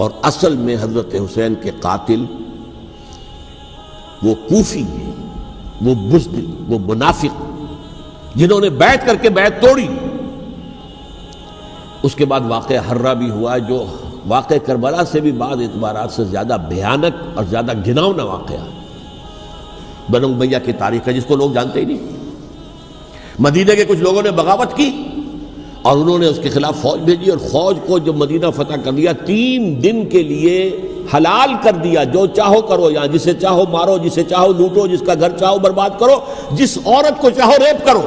اور اصل میں حضرت حسین کے قاتل وہ کوفی ہیں، وہ بزدل، وہ منافق، جنہوں نے بیعت کر کے بیعت توڑی۔ اس کے بعد واقعہ ہرہ بھی ہوا، جو واقعہ کربلا سے بھی بعض اعتبارات سے زیادہ بھیانک اور زیادہ گھناؤنا واقعہ بنو امیہ کی تاریخ ہے، جس کو لوگ جانتے ہی نہیں۔ مدینہ کے کچھ لوگوں نے بغاوت کی اور انہوں نے اس کے خلاف فوج بھیجی، اور فوج کو جب مدینہ فتح کر دیا 3 دن کے لیے حلال کر دیا، جو چاہو کرو، یہاں جسے چاہو مارو، جسے چاہو لوٹو، جس کا گھر چاہو برباد کرو، جس عورت کو چاہو ریپ کرو۔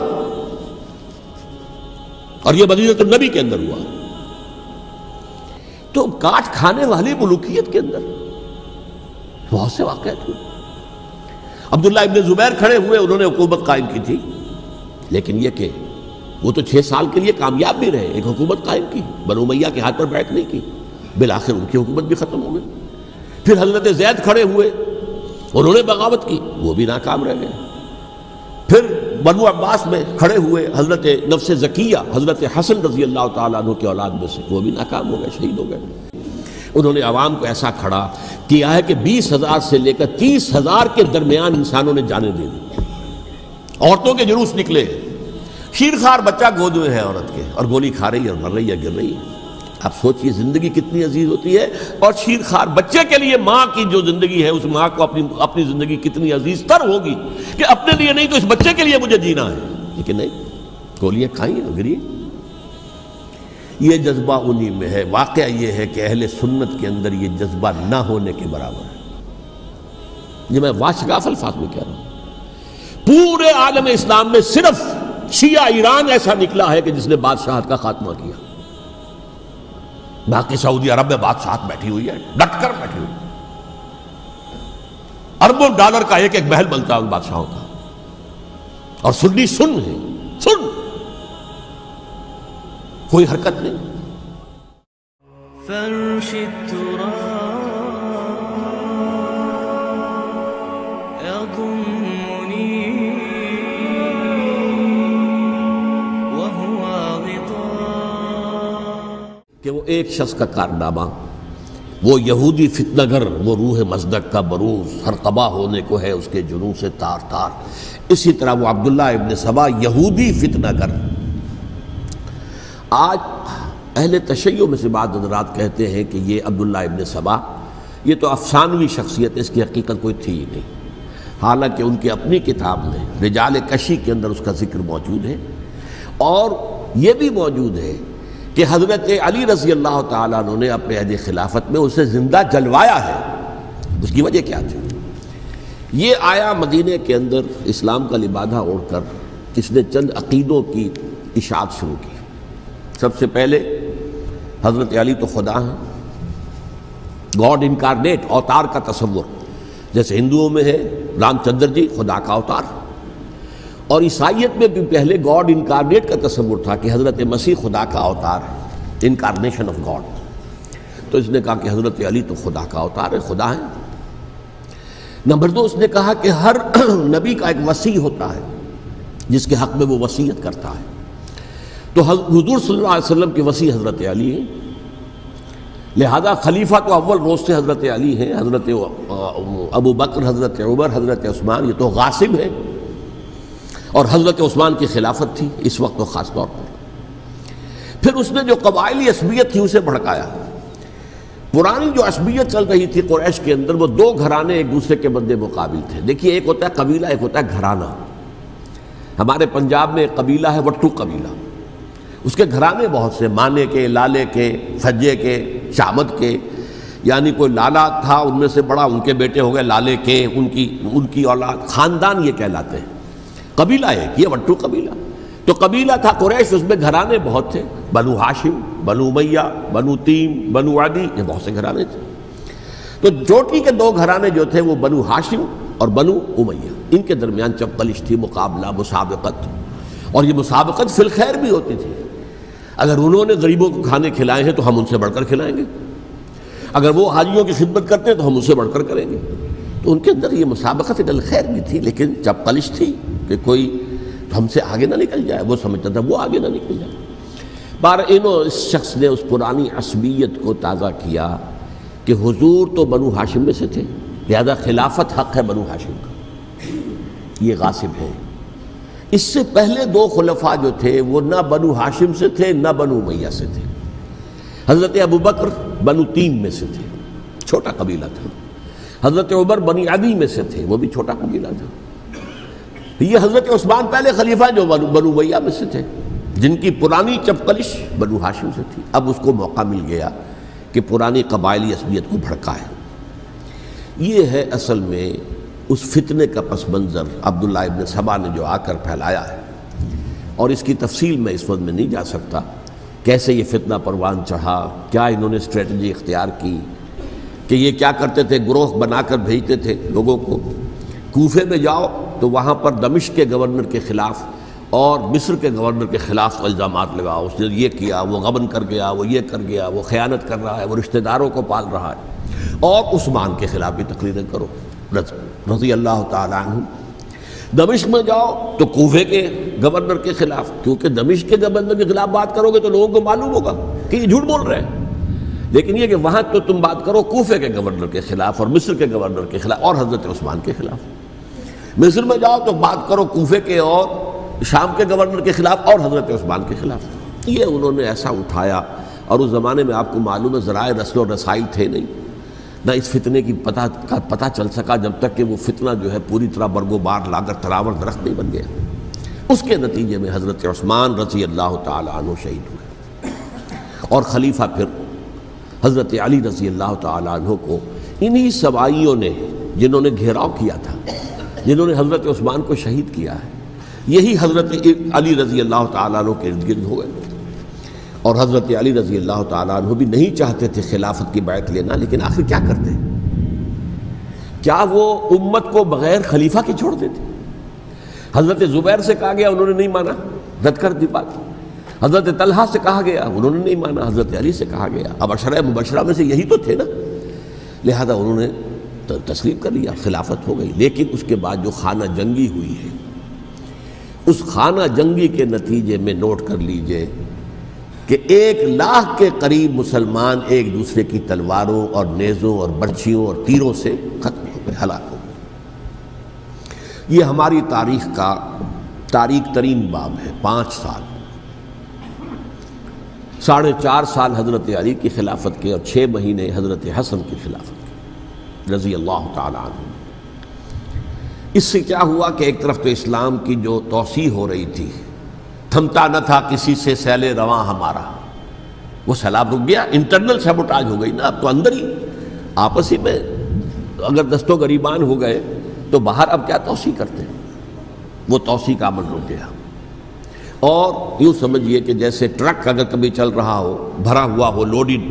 اور یہ مدینہ النبی کے اندر ہوا۔ تو کاٹ کھانے والی ملوکیت کے اندر بہت سے واقعات ہوئے۔ عبداللہ ابن زبیر کھڑے ہوئے، انہوں نے حکومت قائم کی تھی، لیکن یہ کہ وہ تو 6 سال کے لیے کامیاب بھی رہے، ایک حکومت قائم کی، بنو امیہ کے ہاتھ پر بیعت نہیں کی، بالآخر ان کی حکومت بھی ختم ہو گئی۔ پھر حضرت زید کھڑے ہوئے، انہوں نے بغاوت کی، وہ بھی ناکام رہ گئے۔ پھر بنو عباس میں کھڑے ہوئے حضرت نفس زکیہ، حضرت حسن رضی اللہ تعالیٰ عنہ کے اولاد میں سے، وہ بھی ناکام ہو گئے، شہید ہو گئے۔ انہوں نے عوام کو ایسا کھڑا کیا ہے کہ 20,000 سے لے کر 30,000 کے درمیان انسانوں نے جانیں دے دی۔ عورتوں کے جلوس نکلے، شیرخوار بچہ گود میں ہے عورت کے، اور گولی کھا رہی ہے اور مر رہی ہے، گر رہی ہے۔ آپ سوچئے زندگی کتنی عزیز ہوتی ہے، اور شیرخوار بچے کے لیے ماں کی جو زندگی ہے، اس ماں کو اپنی زندگی کتنی عزیز تر ہوگی کہ اپنے لیے نہیں تو اس بچے کے لیے مجھے جینا ہے، لیکن نہیں، گولیاں کھائیں اور گری۔ یہ جذبہ انہی میں ہے۔ واقعہ یہ ہے کہ اہل سنت کے اندر یہ جذبہ نہ ہونے کے برابر ہے۔ یہ میں واشگاف الفاظ میں کہہ رہا ہوں۔ پورے عالم اسلام میں صرف شیعہ ایران ایسا نکلا ہے کہ جس نے بادشاہت کا خاتمہ کیا، باقی سعودی عرب میں بادشاہت بیٹھی ہوئی ہے، ڈٹ کر بیٹھی ہوئی، اربوں ڈالر کا ایک ایک محل بنتا ہے ان بادشاہوں کا، اور سنی سن ہے، سن، کوئی حرکت نہیں۔ فرش التراب يضمني وهو غطاء، کہ وہ ایک شخص کا کارنامہ، وہ یہودی فتنہ گر، وہ روح مصدق کا بروز، ہر تباہ ہونے کو ہے اس کے جنون سے تار تار۔ اسی طرح وہ عبداللہ ابن سبا یہودی فتنہ گر۔ آج اہل تشیع میں سے بعض حضرات کہتے ہیں کہ یہ عبداللہ ابن سبا یہ تو افسانوی شخصیت ہے، اس کی حقیقت کوئی تھی ہی نہیں، حالانکہ ان کی اپنی کتاب میں رجال کشی کے اندر اس کا ذکر موجود ہے، اور یہ بھی موجود ہے کہ حضرت علی رضی اللہ تعالیٰ عنہ نے اپنے عہد خلافت میں اسے زندہ جلوایا ہے۔ اس کی وجہ کیا تھی؟ یہ آیا مدینے کے اندر اسلام کا لبادہ اوڑھ کر، اس نے چند عقیدوں کی اشاعت شروع کی۔ سب سے پہلے حضرت علی تو خدا ہیں، گاڈ انکارنیٹ، اوتار کا تصور، جیسے ہندوؤں میں ہے رام چندر جی خدا کا اوتار، اور عیسائیت میں بھی پہلے گاڈ انکارنیٹ کا تصور تھا کہ حضرت مسیح خدا کا اوتار ہے، انکارنیشن آف گاڈ۔ تو اس نے کہا کہ حضرت علی تو خدا کا اوتار ہے، خدا ہے۔ نمبر 2، اس نے کہا کہ ہر نبی کا ایک وصی ہوتا ہے جس کے حق میں وہ وصیت کرتا ہے، تو حضور صلی اللہ علیہ وسلم کے وصی حضرت علی ہیں، لہذا خلیفہ تو اول روز سے حضرت علی ہیں، حضرت ابو بکر، حضرت عمر، حضرت عثمان، یہ تو غاصب ہیں، اور حضرت عثمان کی خلافت تھی اس وقت تو خاص طور پر۔ پھر اس نے جو قبائلی عصبیت تھی اسے بھڑکایا۔ پرانی جو عصبیت چل رہی تھی قریش کے اندر، وہ 2 گھرانے ایک دوسرے کے مد مقابل تھے۔ دیکھیے، ایک ہوتا ہے قبیلہ، ایک ہوتا ہے گھرانہ۔ ہمارے پنجاب میں ایک قبیلہ ہے وٹو قبیلہ، اس کے گھرانے بہت سے، مانے کے، لالے کے، سجے کے، شامت کے، یعنی کوئی لالا تھا ان میں سے بڑا، ان کے بیٹے ہو گئے لالے کے، ان کی اولاد، خاندان یہ کہلاتے ہیں۔ قبیلہ ایک، یہ وٹو قبیلہ۔ تو قبیلہ تھا قریش، اس میں گھرانے بہت تھے، بنو ہاشم، بنو امیہ، بنو تیم، بنو عدی، یہ بہت سے گھرانے تھے۔ تو چوٹی کے 2 گھرانے جو تھے وہ بنو ہاشم اور بنو امیہ، ان کے درمیان چپقلش تھی، مقابلہ، مسابقت، اور یہ مسابقت فی الخیر بھی ہوتی تھی۔ اگر انہوں نے غریبوں کو کھانے کھلائے ہیں تو ہم ان سے بڑھ کر کھلائیں گے، اگر وہ حاجیوں کی خدمت کرتے ہیں تو ہم ان سے بڑھ کر کریں گے۔ تو ان کے اندر یہ مسابقت فی الخیر بھی تھی، لیکن چپقلش تھی کہ کوئی ہم سے آگے نہ نکل جائے، وہ سمجھتا تھا وہ آگے نہ نکل جائے۔ اس شخص نے اس پرانی عصبیت کو تازہ کیا کہ حضور تو بنو ہاشم میں سے تھے، لہذا خلافت حق ہے بنو ہاشم کا، یہ غاصب ہے۔ اس سے پہلے دو خلفاء جو تھے وہ نہ بنو ہاشم سے تھے نہ بنو امیہ سے تھے۔ حضرت ابوبکر بنو تیم میں سے تھے، چھوٹا قبیلہ تھا۔ حضرت عمر بنی عدی میں سے تھے، وہ بھی چھوٹا قبیلہ تھا۔ یہ حضرت عثمان پہلے خلیفہ جو بنو امیہ میں سے تھے، جن کی پرانی چپقلش بنو ہاشم سے تھی۔ اب اس کو موقع مل گیا کہ پرانی قبائلی عصبیت کو بھڑکائے۔ یہ ہے اصل میں اس فتنے کا پس منظر عبداللہ ابن سبا نے جو آ کر پھیلایا ہے، اور اس کی تفصیل میں اس وقت میں نہیں جا سکتا، کیسے یہ فتنہ پروان چڑھا، کیا انہوں نے اسٹریٹجی اختیار کی، کہ یہ کیا کرتے تھے، گروہ بنا کر بھیجتے تھے لوگوں کو، کوفے میں جاؤ تو وہاں پر دمشق کے گورنر کے خلاف اور مصر کے گورنر کے خلاف الزامات لگاؤ، اس نے یہ کیا، وہ غبن کر گیا، وہ یہ کر گیا، وہ خیانت کر رہا ہے، وہ رشتہ داروں کو پال رہا ہے، اور عثمان کے خلاف بھی تقریریں کرو رضی اللہ تعالیٰ عنہ۔ دمشق میں جاؤ تو کوفے کے گورنر کے خلاف، کیونکہ دمشق کے گورنر کے خلاف بات کرو گے تو لوگوں کو معلوم ہوگا کہ یہ جھوٹ بول رہے ہیں، لیکن یہ کہ وہاں تو تم بات کرو کوفے کے گورنر کے خلاف اور مصر کے گورنر کے خلاف اور حضرت عثمان کے خلاف۔ مصر میں جاؤ تو بات کرو کوفے کے اور شام کے گورنر کے خلاف اور حضرت عثمان کے خلاف۔ یہ انہوں نے ایسا اٹھایا، اور اس زمانے میں آپ کو معلوم ہے ذرائع رسل و رسائل تھے نہیں، نہ اس فتنے کی پتہ چل سکا جب تک کہ وہ فتنہ جو ہے پوری طرح برگ و بار لا کر تراور درخت نہیں بن گیا۔ اس کے نتیجے میں حضرت عثمان رضی اللہ تعالیٰ عنہ شہید ہوئے، اور خلیفہ پھر حضرت علی رضی اللہ تعالیٰ عنہ کو انہی سوائیوں نے، جنہوں نے گھیراؤ کیا تھا، جنہوں نے حضرت عثمان کو شہید کیا ہے، یہی حضرت علی رضی اللہ تعالیٰ عنہ کے ارد گرد ہو گئے۔ اور حضرت علی رضی اللہ تعالیٰ عنہ بھی نہیں چاہتے تھے خلافت کی بیعت لینا، لیکن آخر کیا کرتے؟ کیا وہ امت کو بغیر خلیفہ کے چھوڑ دیتے؟ حضرت زبیر سے کہا گیا، انہوں نے نہیں مانا، رد کر دی بات۔ حضرت طلحہ سے کہا گیا، انہوں نے نہیں مانا۔ حضرت علی سے کہا گیا، اب عشرہ مبشرہ میں سے یہی تو تھے نا، لہذا انہوں نے تسلیم کر لیا، خلافت ہو گئی۔ لیکن اس کے بعد جو خانہ جنگی ہوئی ہے، اس خانہ جنگی کے نتیجے میں نوٹ کر لیجئے کہ 1,00,000 کے قریب مسلمان ایک دوسرے کی تلواروں اور نیزوں اور برچھیوں اور تیروں سے ختم ہو گئے، ہلاک ہو گئے۔ یہ ہماری تاریخ کا تاریک ترین باب ہے۔ 5 سال، 4.5 سال حضرت علی کی خلافت کے، اور 6 مہینے حضرت حسن کی خلافت کے رضی اللہ تعالیٰ عنہ۔ اس سے کیا ہوا کہ ایک طرف تو اسلام کی جو توسیع ہو رہی تھی، تھمتا نہ تھا کسی سے سیل رواں ہمارا، وہ سیلاب رک گیا، انٹرنل سیبوٹاج ہو گئی نا، اب تو اندر ہی آپس ہی میں اگر دست و گریبان ہو گئے تو باہر اب کیا توسیع کرتے ہیں، وہ توسیع کا عمل رک گیا۔ اور یوں سمجھیے کہ جیسے ٹرک اگر کبھی چل رہا ہو، بھرا ہوا ہو، لوڈڈ،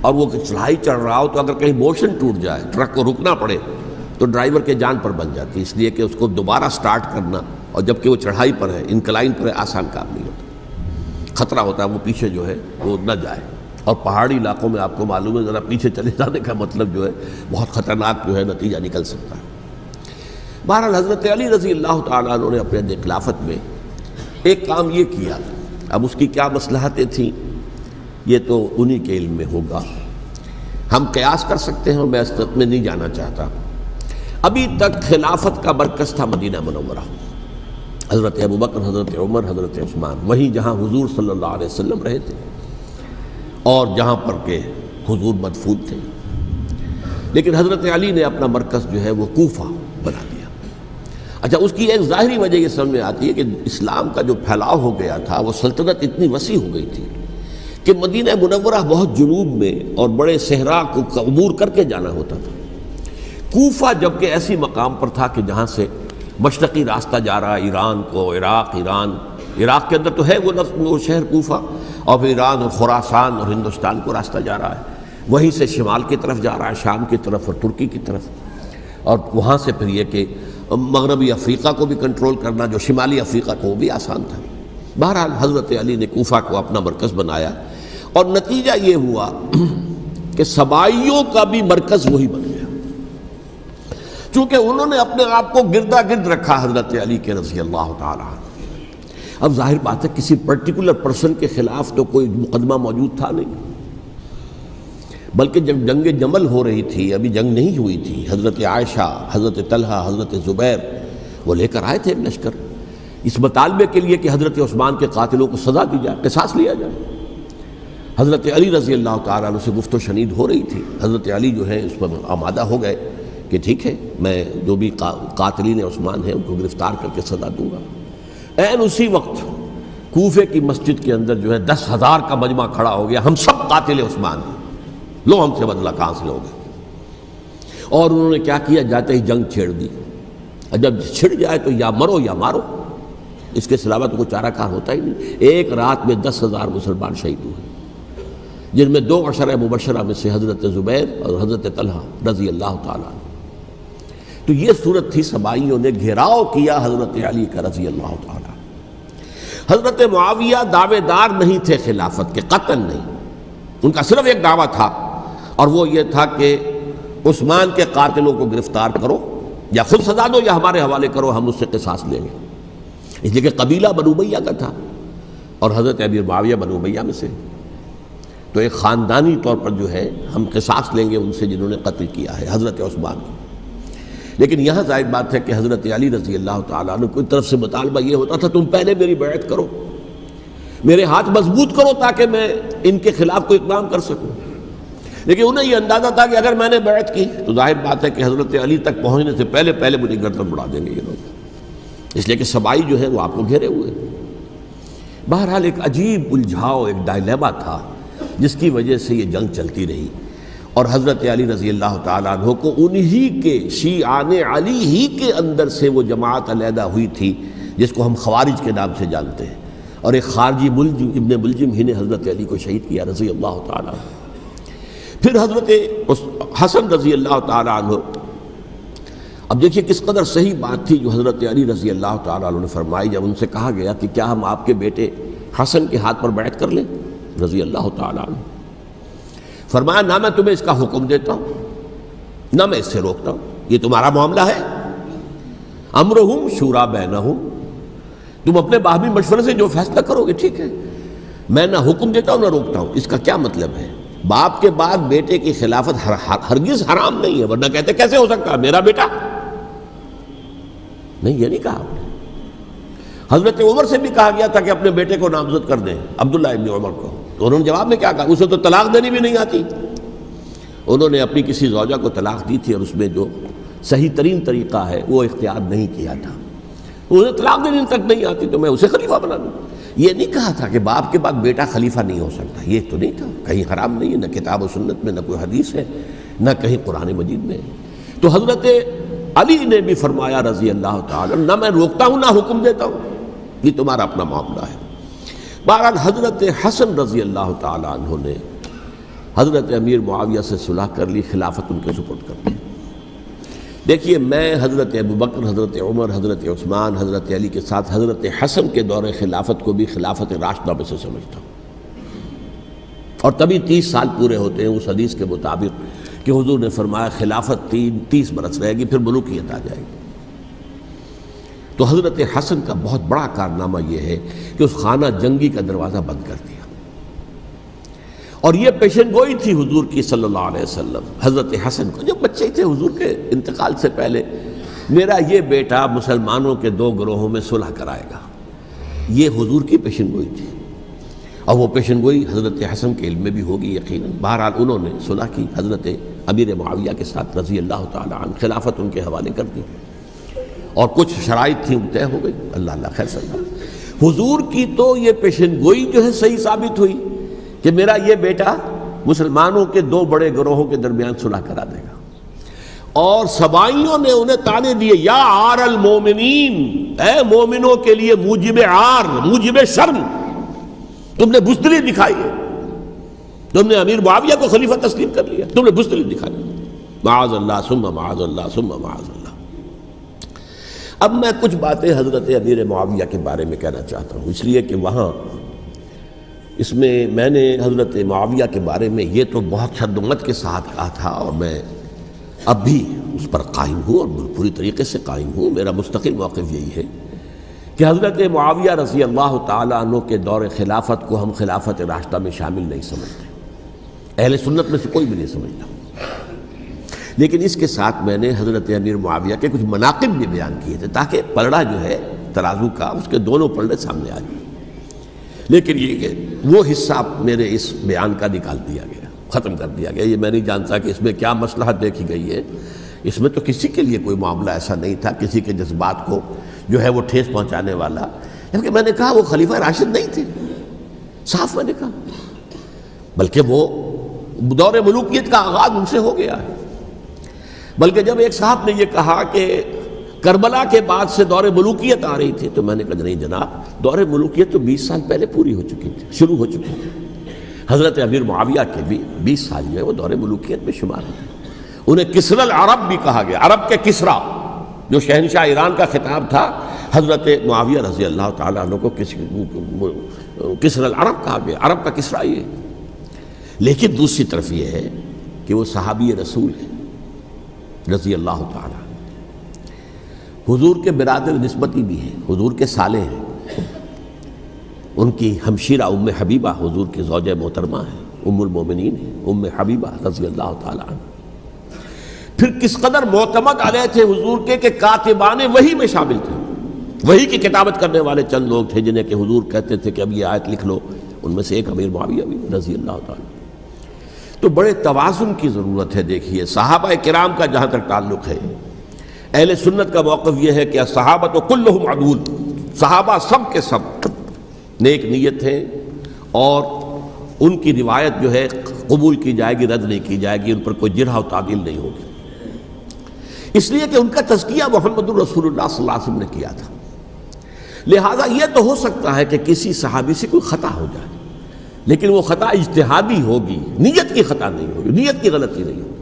اور وہ چڑھائی چڑھ رہا ہو، تو اگر کہیں موشن ٹوٹ جائے، ٹرک کو رکنا پڑے، تو ڈرائیور کے جان پر بن جاتی، اس لیے کہ اس کو دوبارہ سٹارٹ کرنا، اور جبکہ وہ چڑھائی پر ہے، انکلائن پر ہے، آسان کام نہیں ہوتا، خطرہ ہوتا ہے وہ پیچھے جو ہے وہ نہ جائے۔ اور پہاڑی علاقوں میں آپ کو معلوم ہے ذرا پیچھے چلے جانے کا مطلب جو ہے بہت خطرناک جو ہے نتیجہ نکل سکتا ہے۔ بہرحال حضرت علی رضی اللہ تعالیٰ عنہ نے اپنے خلافت میں ایک کام یہ کیا، اب اس کی کیا مصلحتیں تھیں یہ تو انہی کے علم میں ہوگا، ہم قیاس کر سکتے ہیں، میں اس میں نہیں جانا چاہتا۔ ابھی تک خلافت کا مرکز تھا مدینہ منورہ، حضرت ابوبکر، حضرت عمر، حضرت عثمان، وہیں جہاں حضور صلی اللہ علیہ وسلم رہے تھے اور جہاں پر کہ حضور مدفون تھے۔ لیکن حضرت علی نے اپنا مرکز جو ہے وہ کوفہ بنا دیا۔ اچھا، اس کی ایک ظاہری وجہ یہ سمجھ میں آتی ہے کہ اسلام کا جو پھیلاؤ ہو گیا تھا، وہ سلطنت اتنی وسیع ہو گئی تھی کہ مدینہ منورہ بہت جنوب میں اور بڑے صحرا کو عبور کر کے جانا ہوتا تھا۔ کوفہ جبکہ ایسی مقام پر تھا کہ جہاں سے مشرقی راستہ جا رہا ہے ایران کو، عراق کے اندر تو ہے وہ شہر کوفہ، اور پھر ایران اور خراسان اور ہندوستان کو راستہ جا رہا ہے، وہیں سے شمال کی طرف جا رہا ہے، شام کی طرف اور ترکی کی طرف، اور وہاں سے پھر یہ کہ مغربی افریقہ کو بھی کنٹرول کرنا، جو شمالی افریقہ کو وہ بھی آسان تھا۔ بہرحال حضرت علی نے کوفہ کو اپنا مرکز بنایا، اور نتیجہ یہ ہوا کہ سبائیوں کا بھی مرکز وہی بن گیا، چونکہ انہوں نے اپنے آپ کو گردا گرد رکھا حضرت علی کے رضی اللہ تعالیٰ عنہ۔ اب ظاہر بات ہے کسی پرٹیکولر پرسن کے خلاف تو کوئی مقدمہ موجود تھا نہیں، بلکہ جب جنگ جمل ہو رہی تھی، ابھی جنگ نہیں ہوئی تھی، حضرت عائشہ، حضرت طلحہ، حضرت زبیر وہ لے کر آئے تھے ایک لشکر اس مطالبے کے لیے کہ حضرت عثمان کے قاتلوں کو سزا دی جائے، قصاص لیا جائے۔ حضرت علی رضی اللہ تعالیٰ عنہ سے گفت و شنید ہو رہی تھی، حضرت علی جو ہے اس پر آمادہ ہو گئے کہ ٹھیک ہے، میں جو بھی قاتلین عثمان ہیں ان کو گرفتار کر کے سزا دوں گا۔ عین اسی وقت کوفے کی مسجد کے اندر جو ہے 10,000 کا مجمع کھڑا ہو گیا، ہم سب قاتل عثمان ہیں، لو ہم سے بدلہ کہاں سے لوگے؟ اور انہوں نے کیا کیا، جاتے ہی جنگ چھیڑ دی۔ جب چھڑ جائے تو یا مرو یا مارو، اس کے علاوہ تو کوئی چارہ کار ہوتا ہی نہیں۔ ایک رات میں 10,000 مسلمان شہید ہوئے، جن میں 2 عشرہ مبشرہ میں سے حضرت زبیر اور حضرت طلحہ رضی اللہ تعالیٰ عنہ۔ تو یہ صورت تھی، سبائیوں نے گھیراؤ کیا حضرت علی کا رضی اللہ تعالیٰ۔ حضرت معاویہ دعوے دار نہیں تھے خلافت کے، قطعاً نہیں، ان کا صرف ایک دعویٰ تھا، اور وہ یہ تھا کہ عثمان کے قاتلوں کو گرفتار کرو، یا خود سزا دو یا ہمارے حوالے کرو، ہم اس سے قصاص لیں گے۔ اس لیے کہ قبیلہ بنو امیہ کا تھا اور حضرت امیر معاویہ بنو امیہ میں سے، تو ایک خاندانی طور پر جو ہے ہم قصاص لیں گے ان سے جنہوں نے قتل کیا ہے حضرت عثمان کو۔ لیکن یہاں ظاہر بات ہے کہ حضرت علی رضی اللہ تعالیٰ عنہ کی طرف سے مطالبہ یہ ہوتا تھا تم پہلے میری بیعت کرو، میرے ہاتھ مضبوط کرو تاکہ میں ان کے خلاف کوئی اقدام کر سکوں۔ لیکن انہیں یہ اندازہ تھا کہ اگر میں نے بیعت کی تو ظاہر بات ہے کہ حضرت علی تک پہنچنے سے پہلے پہلے مجھے گردن اڑا دیں گے یہ لوگ، اس لیے کہ سبائی جو ہے وہ آپ کو گھیرے ہوئے۔ بہرحال ایک عجیب الجھاؤ، ایک ڈائلیما تھا جس کی وجہ سے یہ جنگ چلتی رہی، اور حضرت علی رضی اللہ تعالیٰ عنہ کو انہی کے شیعان علی ہی کے اندر سے وہ جماعت علیحدہ ہوئی تھی جس کو ہم خوارج کے نام سے جانتے ہیں، اور ایک خارجی ملجم ابن ملجم ہی نے حضرت علی کو شہید کیا رضی اللہ تعالیٰ عنہ۔ پھر حضرت حسن رضی اللہ تعالیٰ عنہ، اب دیکھیے کس قدر صحیح بات تھی جو حضرت علی رضی اللہ تعالیٰ عنہ نے فرمائی جب ان سے کہا گیا کہ کیا ہم آپ کے بیٹے حسن کے ہاتھ پر بیعت کر لیں رضی اللہ تعالیٰ عنہ۔ فرمایا نہ میں تمہیں اس کا حکم دیتا ہوں نہ میں اس سے روکتا ہوں، یہ تمہارا معاملہ ہے، امرہم شورا بینہم، تم اپنے باہمی مشورے سے جو فیصلہ کرو گے ٹھیک ہے، میں نہ حکم دیتا ہوں نہ روکتا ہوں۔ اس کا کیا مطلب ہے؟ باپ کے بعد بیٹے کی خلافت ہرگز حرام نہیں ہے، ورنہ کہتے کیسے ہو سکتا ہے میرا بیٹا؟ نہیں، یہ نہیں کہا آپ نے۔ حضرت عمر سے بھی کہا گیا تھا کہ اپنے بیٹے کو نامزد کر دیں، عبداللہ ابن عمر کو، تو انہوں نے جواب میں کیا کہا؟ اسے تو طلاق دینی بھی نہیں آتی۔ انہوں نے اپنی کسی زوجہ کو طلاق دی تھی اور اس میں جو صحیح ترین طریقہ ہے وہ اختیار نہیں کیا تھا، انہیں طلاق دینی تک نہیں آتی تو میں اسے خلیفہ بنا دوں۔ یہ نہیں کہا تھا کہ باپ کے بعد بیٹا خلیفہ نہیں ہو سکتا، یہ تو نہیں تھا، کہیں حرام نہیں ہے، نہ کتاب و سنت میں، نہ کوئی حدیث ہے، نہ کہیں قرآن مجید میں۔ تو حضرت علی نے بھی فرمایا رضی اللہ تعالیٰ، نہ میں روکتا ہوں نہ حکم دیتا ہوں، یہ تمہارا اپنا معاملہ ہے۔ بہرحال حضرت حسن رضی اللہ تعالیٰ عنہ نے حضرت امیر معاویہ سے صلح کر لی، خلافت ان کے سپرد کر دی۔ دیکھیے میں حضرت ابوبکر، حضرت عمر، حضرت عثمان، حضرت علی کے ساتھ حضرت حسن کے دور خلافت کو بھی خلافت راشدہ میں سے سمجھتا ہوں، اور تبھی 30 سال پورے ہوتے ہیں اس حدیث کے مطابق کہ حضور نے فرمایا خلافت 30 برس رہے گی پھر ملوکیت آ جائے گی۔ تو حضرت حسن کا بہت بڑا کارنامہ یہ ہے کہ اس خانہ جنگی کا دروازہ بند کر دیا، اور یہ پیشن گوئی تھی حضور کی صلی اللہ علیہ وسلم حضرت حسن کو، جب بچے تھے حضور کے انتقال سے پہلے، میرا یہ بیٹا مسلمانوں کے 2 گروہوں میں صلح کرائے گا، یہ حضور کی پیشن گوئی تھی، اور وہ پیشن گوئی حضرت حسن کے علم میں بھی ہوگی یقیناً۔ بہرحال انہوں نے صلح کی حضرت امیر معاویہ کے ساتھ رضی اللہ تعالیٰ عنہ، خلافت ان کے حوالے کر دی، اور کچھ شرائط تھیں طے ہو گئی، اللہ خیر صلی اللہ۔ حضور کی تو یہ پیشن گوئی جو ہے صحیح ثابت ہوئی کہ میرا یہ بیٹا مسلمانوں کے 2 بڑے گروہوں کے درمیان صلح کرا دے گا، اور سبائیوں نے انہیں طعنے دیے، یا عار المومنین، اے مومنوں کے لیے موجب عار، موجب شرم، تم نے بزدلی دکھائی ہے، تم نے امیر معاویہ کو خلیفہ تسلیم کر لیا، تم نے بزدلی دکھائی، معاذ اللہ ثم معاذ اللہ ثم معاذ اللہ۔ اب میں کچھ باتیں حضرت امیر معاویہ کے بارے میں کہنا چاہتا ہوں، اس لیے کہ وہاں اس میں نے حضرت معاویہ کے بارے میں یہ تو بہت شدت کے ساتھ کہا تھا، اور میں اب بھی اس پر قائم ہوں اور پوری طریقے سے قائم ہوں۔ میرا مستقل موقف یہی ہے کہ حضرت معاویہ رضی اللہ تعالیٰ عنہ کے دور خلافت کو ہم خلافت راشدہ میں شامل نہیں سمجھتے، اہل سنت میں سے کوئی بھی نہیں سمجھتا. لیکن اس کے ساتھ میں نے حضرت امیر معاویہ کے کچھ مناقب بھی بیان کیے تھے تاکہ پلڑا جو ہے ترازو کا اس کے دونوں پلڑے سامنے آ جائیں. لیکن یہ کہ وہ حصہ میرے اس بیان کا نکال دیا گیا، ختم کر دیا گیا. یہ میں نہیں جانتا کہ اس میں کیا مصلحت دیکھی گئی ہے. اس میں تو کسی کے لیے کوئی معاملہ ایسا نہیں تھا کسی کے جذبات کو جو ہے وہ ٹھیس پہنچانے والا. جبکہ میں نے کہا وہ خلیفہ راشد نہیں تھے، صاف میں نے کہا، بلکہ وہ دور ملوکیت کا آغاز ان سے ہو گیا ہے. بلکہ جب ایک صاحب نے یہ کہا کہ کربلا کے بعد سے دور ملوکیت آ رہی تھی تو میں نے کہا نہیں جناب، دور ملوکیت تو 20 سال پہلے پوری ہو چکی تھی، شروع ہو چکی تھی. حضرت امیر معاویہ کے بھی 20 سال جو ہے وہ دور ملوکیت میں شمار ہوتے. انہیں کسری العرب بھی کہا گیا، عرب کے کسریٰ جو شہنشاہ ایران کا خطاب تھا، حضرت معاویہ رضی اللہ تعالیٰ عنہ کو کسری العرب کہا گیا، عرب کا کسریٰ یہ. لیکن دوسری طرف یہ ہے کہ وہ صحابی رسول ہیں رضی اللہ تعالیٰ، حضور کے برادر نسبتی بھی ہیں، حضور کے سالے ہیں. ان کی ہمشیرہ ام حبیبہ حضور کی زوجہ محترمہ ہیں، ام المومنین ہیں ام حبیبہ رضی اللہ تعالیٰ عنہ. پھر کس قدر معتمد علیہ تھے حضور کے کہ کاتبان وحی میں شامل تھے. وحی کی کتابت کرنے والے چند لوگ تھے جنہیں کہ حضور کہتے تھے کہ اب یہ آیت لکھ لو. ان میں سے ایک امیر معاویہ بھی رضی اللہ تعالیٰ. تو بڑے توازن کی ضرورت ہے. دیکھیے صحابہ کرام کا جہاں تک تعلق ہے، اہل سنت کا موقف یہ ہے کہ صحابہ کلہم عدول، صحابہ سب کے سب نیک نیت ہیں اور ان کی روایت جو ہے قبول کی جائے گی، رد نہیں کی جائے گی، ان پر کوئی جرح و تعدیل نہیں ہوگی. اس لیے کہ ان کا تزکیہ محمد الرسول اللہ صلی اللہ علیہ وسلم نے کیا تھا. لہٰذا یہ تو ہو سکتا ہے کہ کسی صحابی سے کوئی خطا ہو جائے، لیکن وہ خطا اجتہادی ہوگی، نیت کی خطا نہیں ہوگی، نیت کی غلطی نہیں ہوگی.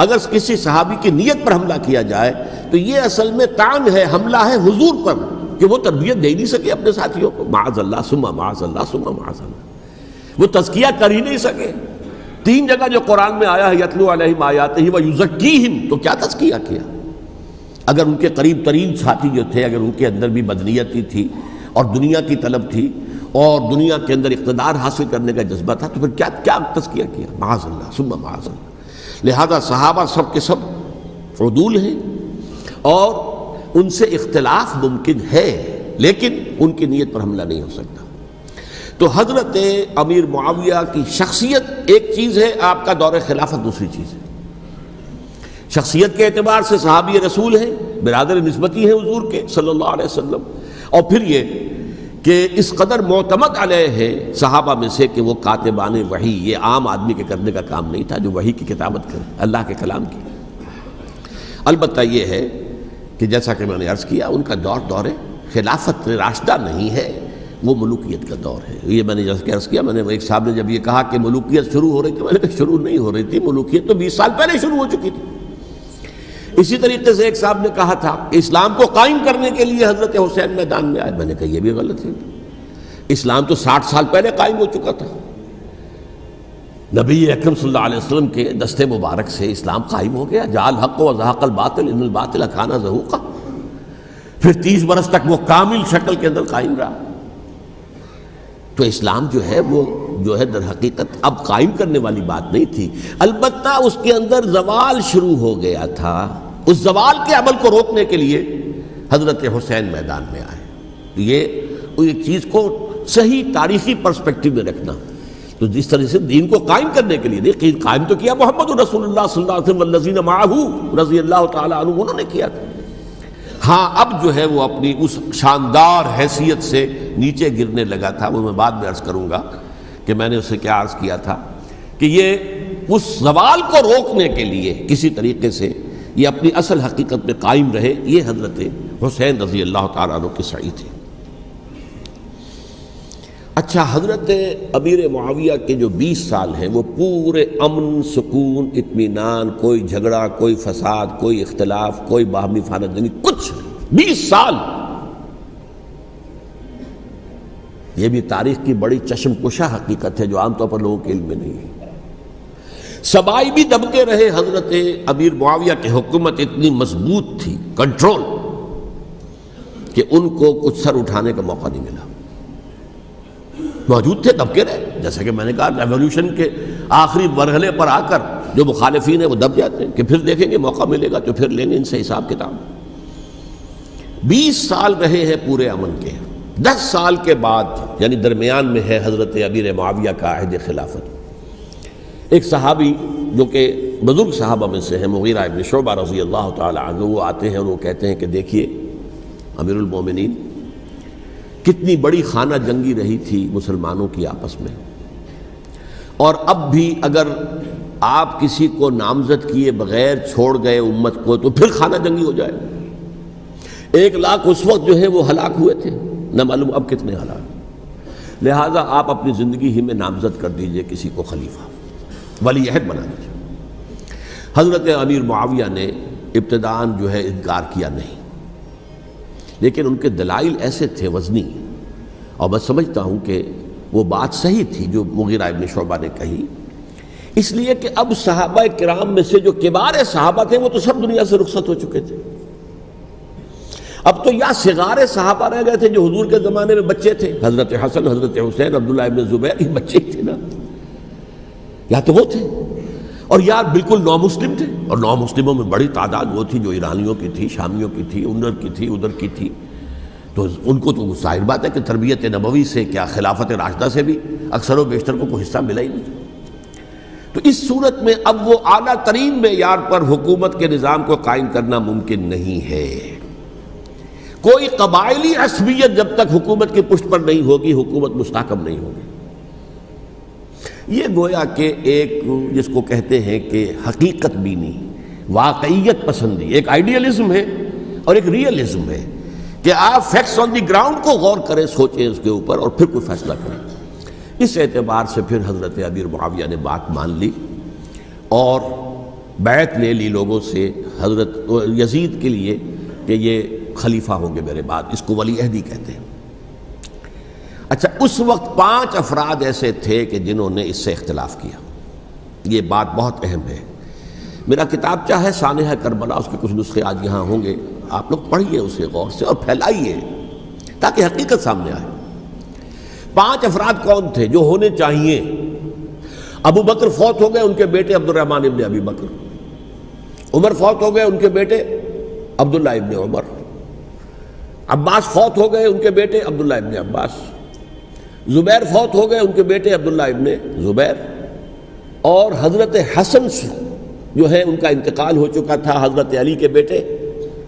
اگر کسی صحابی کی نیت پر حملہ کیا جائے تو یہ اصل میں طعن ہے، حملہ ہے حضور پر کہ وہ تربیت دے نہیں سکے اپنے ساتھیوں کو. معاذ اللہ ثم معاذ اللہ ثم معاذ اللہ، وہ تزکیہ کر ہی نہیں سکے. 3 جگہ جو قرآن میں آیا ہے یتلو علیہم آیاتہ ویزکیہم، تو کیا تزکیہ کیا؟ اگر ان کے قریب ترین ساتھی جو تھے، اگر ان کے اندر بھی بدنیتی تھی اور دنیا کی طلب تھی اور دنیا کے اندر اقتدار حاصل کرنے کا جذبہ تھا، تو پھر کیا تزکیہ کیا؟ معاذ اللہ ثم معاذ اللہ. لہذا صحابہ سب کے سب عدول ہیں اور ان سے اختلاف ممکن ہے، لیکن ان کی نیت پر حملہ نہیں ہو سکتا. تو حضرت امیر معاویہ کی شخصیت ایک چیز ہے، آپ کا دور خلافت دوسری چیز ہے. شخصیت کے اعتبار سے صحابی رسول ہیں، برادر نسبتی ہیں حضور کے صلی اللہ علیہ وسلم. اور پھر یہ کہ اس قدر معتمد علیہ ہے صحابہ میں سے کہ وہ کاتبان وحی، یہ عام آدمی کے کرنے کا کام نہیں تھا جو وحی کی کتابت کرے، اللہ کے کلام کی. البتہ یہ ہے کہ جیسا کہ میں نے عرض کیا، ان کا دور خلافت راشدہ نہیں ہے، وہ ملوکیت کا دور ہے. یہ میں نے جیسا کہ عرض کیا، میں نے ایک صاحب نے جب یہ کہا کہ ملوکیت شروع ہو رہی تھی، میں نے کہا شروع نہیں ہو رہی تھی، ملوکیت تو 20 سال پہلے شروع ہو چکی تھی. اسی طریقے سے ایک صاحب نے کہا تھا کہ اسلام کو قائم کرنے کے لیے حضرت حسین میدان میں آئے. میں نے کہا یہ بھی غلط ہے، اسلام تو 60 سال پہلے قائم ہو چکا تھا. نبی اکرم صلی اللہ علیہ وسلم کے دستے مبارک سے اسلام قائم ہو گیا. جاء الحق وزهق الباطل ان الباطل کان زهوقا. پھر 30 برس تک وہ کامل شکل کے اندر قائم رہا. تو اسلام جو ہے وہ جو ہے در حقیقت اب قائم کرنے والی بات نہیں تھی. البتہ اس کے اندر زوال شروع ہو گیا تھا. اس زوال کے عمل کو روکنے کے لیے حضرت حسین میدان میں آئے. یہ ایک چیز کو صحیح تاریخی پرسپیکٹو میں رکھنا. تو جس طرح سے دین کو قائم کرنے کے لیے دیکھیں، قائم تو کیا محمد رسول اللہ صلی اللہ علیہ وسلم والذین معہ رضی اللہ تعالیٰ عنہ، انہوں نے کیا تھا. ہاں اب جو ہے وہ اپنی اس شاندار حیثیت سے نیچے گرنے لگا تھا. وہ میں بعد میں عرض کروں گا کہ میں نے اسے کیا عرض کیا تھا کہ یہ اس زوال کو روکنے کے لیے کسی طریقے سے یہ اپنی اصل حقیقت میں قائم رہے. یہ حضرت حسین رضی اللہ تعالیٰ عنہ کی سعی تھی. اچھا، حضرت امیر معاویہ کے جو 20 سال ہیں وہ پورے امن، سکون، اطمینان، کوئی جھگڑا، کوئی فساد، کوئی اختلاف، کوئی باہمی خانہ، کچھ 20 سال. یہ بھی تاریخ کی بڑی چشم کشا حقیقت ہے جو عام طور پر لوگوں کے علم میں نہیں ہے. سبائی بھی دبکے رہے. حضرت امیر معاویہ کی حکومت اتنی مضبوط تھی، کنٹرول، کہ ان کو کچھ سر اٹھانے کا موقع نہیں ملا. موجود تھے، دبکے رہے. جیسا کہ میں نے کہا ریولوشن کے آخری مرحلے پر آ کر جو مخالفین ہیں وہ دب جاتے ہیں کہ پھر دیکھیں گے موقع ملے گا تو پھر لیں گے ان سے حساب کتاب۔ 20 سال رہے ہیں پورے امن کے، 10 سال کے بعد یعنی درمیان میں ہے حضرت امیر معاویہ کا عہد خلافت۔ ایک صحابی جو کہ بزرگ صحابہ میں سے ہیں، مغیرہ ابن شعبہ رضی اللہ تعالی عنہ، وہ آتے ہیں اور وہ کہتے ہیں کہ دیکھیے امیر المومنین، کتنی بڑی خانہ جنگی رہی تھی مسلمانوں کی آپس میں، اور اب بھی اگر آپ کسی کو نامزد کیے بغیر چھوڑ گئے امت کو تو پھر خانہ جنگی ہو جائے۔ 1 لاکھ اس وقت جو ہے وہ ہلاک ہوئے تھے، نہ معلوم اب کتنے ہلاک۔ لہٰذا آپ اپنی زندگی ہی میں نامزد کر دیجئے کسی کو خلیفہ، ولی عہد بنا دیجئے۔ حضرت امیر معاویہ نے ابتداءً جو ہے انکار کیا نہیں، لیکن ان کے دلائل ایسے تھے وزنی، اور میں سمجھتا ہوں کہ وہ بات صحیح تھی جو مغیرہ ابن شعبہ نے کہی، اس لیے کہ اب صحابہ کرام میں سے جو کبار صحابہ تھے وہ تو سب دنیا سے رخصت ہو چکے تھے۔ اب تو یا صغار صحابہ رہ گئے تھے جو حضور کے زمانے میں بچے تھے، حضرت حسن، حضرت حسین، عبداللہ ابن زبیر، یہ بچے ہی تھے نا، یا تو وہ تھے، اور یا بالکل نو مسلم تھے، اور نو مسلموں میں بڑی تعداد وہ تھی جو ایرانیوں کی تھی، شامیوں کی تھی، ادھر کی تھی، ادھر کی تھی، تو ان کو تو ظاہر بات ہے کہ تربیت نبوی سے کیا خلافت راشدہ سے بھی اکثر و بیشتر کو کوئی حصہ ملا ہی نہیں۔ تو اس صورت میں اب وہ اعلیٰ ترین معیار پر حکومت کے نظام کو قائم کرنا ممکن نہیں ہے۔ کوئی قبائلی عصبیت جب تک حکومت کی پشت پر نہیں ہوگی، حکومت مستحکم نہیں ہوگی۔ یہ گویا کہ ایک جس کو کہتے ہیں کہ حقیقت بینی، واقعیت پسندی، ایک آئیڈیلزم ہے اور ایک ریئلزم ہے کہ آپ فیکٹس آن دی گراؤنڈ کو غور کریں، سوچیں اس کے اوپر اور پھر کوئی فیصلہ کریں۔ اس اعتبار سے پھر حضرت امیر معاویہ نے بات مان لی اور بیعت لے لی لوگوں سے حضرت یزید کے لیے کہ یہ خلیفہ ہوں گے میرے بعد، اس کو ولی عہدی کہتے ہیں۔ اچھا، اس وقت 5 افراد ایسے تھے کہ جنہوں نے اس سے اختلاف کیا، یہ بات بہت اہم ہے۔ میرا کتابچہ ہے سانحہ کربلا، اس کے کچھ نسخے آج یہاں ہوں گے، آپ لوگ پڑھیے اسے غور سے اور پھیلائیے تاکہ حقیقت سامنے آئے۔ 5 افراد کون تھے جو ہونے چاہیے؟ ابو بکر فوت ہو گئے، ان کے بیٹے عبد الرحمن ابن ابی بکر۔ عمر فوت ہو گئے، ان کے بیٹے عبداللہ ابن عمر۔ عباس فوت ہو گئے، ان کے بیٹے عبداللہ ابن عباس۔ زبیر فوت ہو گئے، ان کے بیٹے عبداللہ ابن زبیر۔ اور حضرت حسن جو ہے ان کا انتقال ہو چکا تھا، حضرت علی کے بیٹے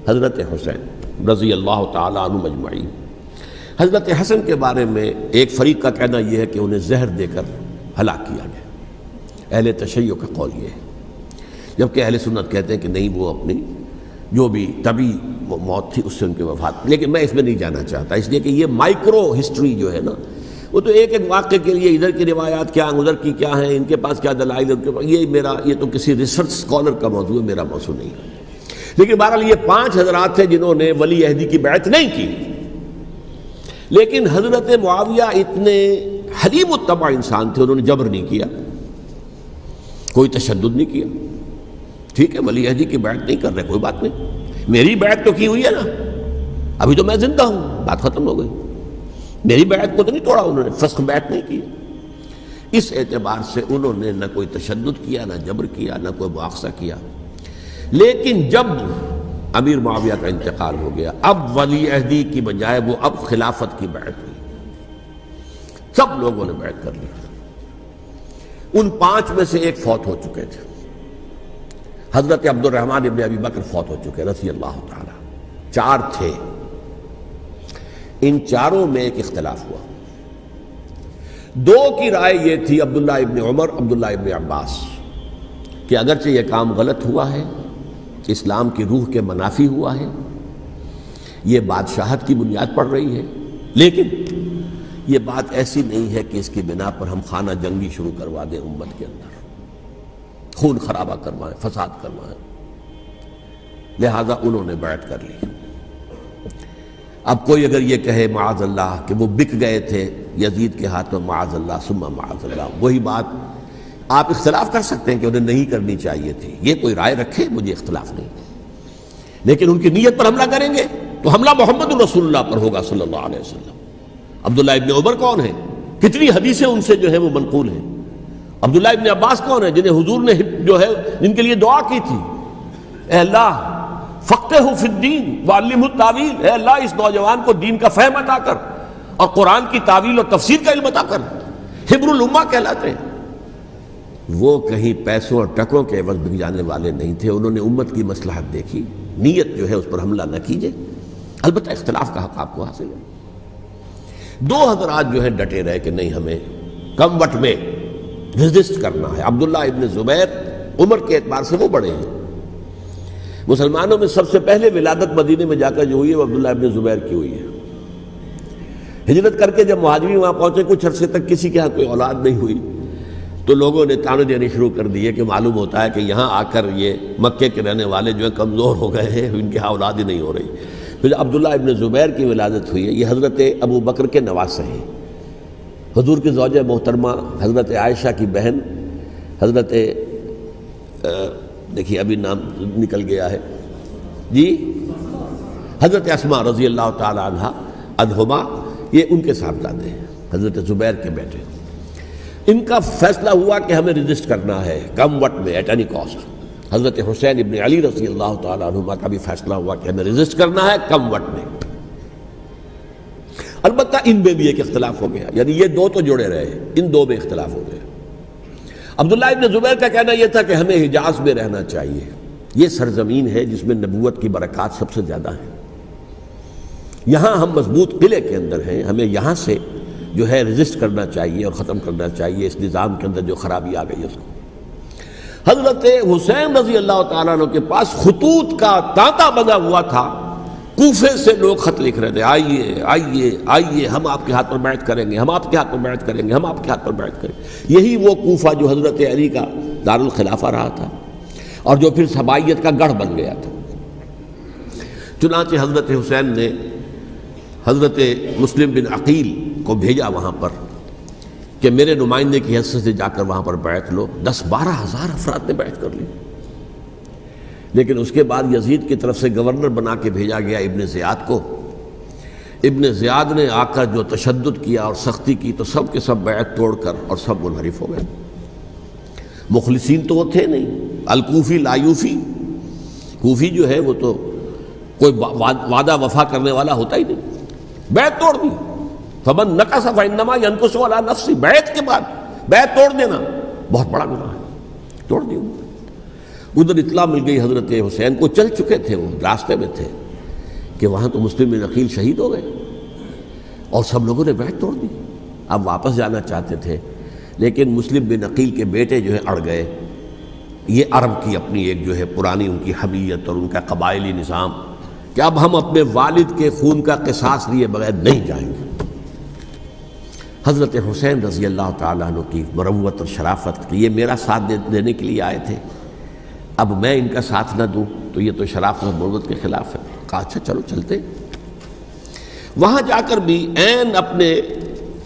حضرت حسین رضی اللہ تعالی عنہ مجمعین۔ حضرت حسن کے بارے میں ایک فریق کا کہنا یہ ہے کہ انہیں زہر دے کر ہلاک کیا گیا، اہل تشیع کا قول یہ ہے، جبکہ اہل سنت کہتے ہیں کہ نہیں، وہ اپنی جو بھی طبی موت تھی اس سے ان کی وفات۔ لیکن میں اس میں نہیں جانا چاہتا، اس لیے کہ یہ مائکرو ہسٹری جو ہے نا، وہ تو ایک ایک واقعے کے لیے ادھر کی روایات کیا، ادھر کی کیا ہیں، ان کے پاس کیا دلائل، ان کے پاس یہ تو کسی ریسرچ اسکالر کا موضوع ہے، میرا موضوع نہیں ہے۔ لیکن بہرحال یہ 5 حضرات تھے جنہوں نے ولی عہدی کی بیعت نہیں کی، لیکن حضرت معاویہ اتنے حلیم الطبع انسان تھے، انہوں نے جبر نہیں کیا، کوئی تشدد نہیں کیا۔ ٹھیک ہے، ولی عہدی کی بیعت نہیں کر رہے، کوئی بات نہیں، میری بیعت تو کی ہوئی ہے نا، ابھی تو میں زندہ ہوں، بات ختم ہو گئی، میری بیعت کو تو نہیں توڑا انہوں نے، فسخ بیعت نہیں کی۔ اس اعتبار سے انہوں نے نہ کوئی تشدد کیا، نہ جبر کیا، نہ کوئی مواخذہ کیا۔ لیکن جب امیر معاویہ کا انتقال ہو گیا، اب ولی عہدی کی بجائے وہ اب خلافت کی بیعت ہوئی، سب لوگوں نے بیعت کر لی۔ ان 5 میں سے ایک فوت ہو چکے تھے، حضرت عبد الرحمن ابن ابی بکر فوت ہو چکے رضی اللہ تعالی۔ 4 تھے، ان 4 میں ایک اختلاف ہوا۔ 2 کی رائے یہ تھی، عبداللہ ابن عمر، عبداللہ ابن عباس، کہ اگرچہ یہ کام غلط ہوا ہے، اسلام کی روح کے منافی ہوا ہے، یہ بادشاہت کی بنیاد پڑ رہی ہے، لیکن یہ بات ایسی نہیں ہے کہ اس کی بنا پر ہم خانہ جنگی شروع کروا دیں، امت کے اندر خون خرابہ کروائیں، فساد کروائیں۔ لہذا انہوں نے بیعت کر لی۔ اب کوئی اگر یہ کہے معاذ اللہ کہ وہ بک گئے تھے یزید کے ہاتھ میں، معاذ اللہ ثم معاذ اللہ، وہی بات آپ اختلاف کر سکتے ہیں کہ انہیں نہیں کرنی چاہیے تھی، یہ کوئی رائے رکھے، مجھے اختلاف نہیں، لیکن ان کی نیت پر حملہ کریں گے تو حملہ محمد رسول اللہ پر ہوگا صلی اللہ علیہ وسلم۔ عبداللہ ابن عمر کون ہیں؟ کتنی حدیثیں ان سے جو ہے وہ منقول ہیں، عبداللہ ابن عباس کون ہے؟ جنہیں حضور نے جو ہے جن کے لیے دعا کی تھی، اے اللہ فقہہ فی الدین وعلمہ التاویل، اے اللہ اس نوجوان کو دین کا فہم عطا کر اور قرآن کی تعویل اور تفسیر کا علم عطا کر۔ حبر الامہ کہلاتے ہیں۔ وہ کہیں پیسوں اور ٹکوں کے عوض بک جانے والے نہیں تھے، انہوں نے امت کی مصلحت دیکھی، نیت جو ہے اس پر حملہ نہ کیجیے، البتہ اختلاف کا حق آپ کو حاصل ہے۔ دو حضرات جو ہے ڈٹے رہے کہ نہیں، ہمیں کم وٹ میں ریزسٹ کرنا ہے۔ عبداللہ ابن زبیر عمر کے اعتبار سے وہ بڑے ہیں، مسلمانوں میں سب سے پہلے ولادت مدینے میں جا کر جو ہوئی ہے وہ عبداللہ ابن زبیر کی ہوئی ہے۔ ہجرت کر کے جب مہاجرین وہاں پہنچے، کچھ عرصے تک کسی کے ہاں کوئی اولاد نہیں ہوئی، تو لوگوں نے تانے دینے شروع کر دیے کہ معلوم ہوتا ہے کہ یہاں آ کر یہ مکے کے رہنے والے جو ہے کمزور ہو گئے ہیں، ان کے ہاں اولاد ہی نہیں ہو رہی۔ پھر عبداللہ ابن زبیر کی ولادت ہوئی ہے، یہ حضرت ابو بکر کے نواسے ہیں، حضور کی زوجہ محترمہ حضرت عائشہ کی بہن، حضرت دیکھیے ابھی نام نکل گیا ہے جی، حضرت اسماء رضی اللہ تعالی عنہ عنہما، یہ ان کے صاحبزادے ہیں، حضرت زبیر کے بیٹے۔ ان کا فیصلہ ہوا کہ ہمیں رجسٹ کرنا ہے کم وٹ میں، ایٹ اینی کاسٹ۔ حضرت حسین ابن علی رضی اللہ تعالیٰ عنہما کا بھی فیصلہ ہوا کہ ہمیں رجسٹ کرنا ہے کم وٹ میں۔ البتہ ان میں بھی ایک اختلاف ہو گیا، یعنی یہ دو تو جڑے رہے، ان دو میں اختلاف ہو گیا۔ عبداللہ ابن زبیر کا کہنا یہ تھا کہ ہمیں حجاز میں رہنا چاہیے، یہ سرزمین ہے جس میں نبوت کی برکات سب سے زیادہ ہیں، یہاں ہم مضبوط قلعے کے اندر ہیں، ہمیں یہاں سے جو ہے رجسٹ کرنا چاہیے اور ختم کرنا چاہیے اس نظام کے اندر جو خرابی آ گئی ہے اس کو۔ حضرت حسین رضی اللہ تعالیٰ عنہ کے پاس خطوط کا تانتا بنا ہوا تھا، کوفے سے لوگ خط لکھ رہے تھے، آئیے آئیے آئیے، ہم آپ کے ہاتھ پر بیعت کریں گے، ہم آپ کے ہاتھ پر بیعت کریں گے، ہم آپ کے ہاتھ پر بیعت کریں گے۔ یہی وہ کوفہ جو حضرت علی کا دارالخلافہ رہا تھا اور جو پھر سبائیت کا گڑھ بن گیا تھا۔ چنانچہ حضرت حسین نے حضرت مسلم بن عقیل کو بھیجا وہاں پر کہ میرے نمائندے کی حیثیت سے جا کر وہاں پر بیعت لو۔ 10-12 ہزار افراد نے بیعت کر لی، لیکن اس کے بعد یزید کی طرف سے گورنر بنا کے بھیجا گیا ابن زیاد کو۔ ابن زیاد نے آ کر جو تشدد کیا اور سختی کی تو سب کے سب بیعت توڑ کر اور سب منحرف ہو گئے۔ مخلصین تو وہ تھے نہیں، الکوفی لایوفی، کوفی جو ہے وہ تو کوئی وعدہ وفا کرنے والا ہوتا ہی نہیں، بیعت توڑ دی۔ فمن نقص فانما ينقص على نفسه، بیعت کے بعد بیعت توڑ دینا بہت بڑا گناہ ہے، توڑ دی۔ ادھر اطلاع مل گئی حضرت حسین کو، چل چکے تھے وہ، راستے میں تھے کہ وہاں تو مسلم بن عقیل شہید ہو گئے اور سب لوگوں نے بیعت توڑ دی۔ اب واپس جانا چاہتے تھے، لیکن مسلم بن عقیل کے بیٹے جو ہے اڑ گئے۔ یہ عرب کی اپنی ایک جو ہے پرانی ان کی حمیت اور ان کا قبائلی نظام کہ اب ہم اپنے والد کے خون کا قصاص لیے بغیر نہیں جائیں گے۔ حضرت حسین رضی اللہ تعالیٰ عنہ کی مروت اور شرافت کہ یہ میرا ساتھ دینے کے لیے آئے تھے، اب میں ان کا ساتھ نہ دوں تو یہ تو شرافت اور مروت کے خلاف ہے۔ کہا اچھا چلو چلتے۔ وہاں جا کر بھی عین اپنے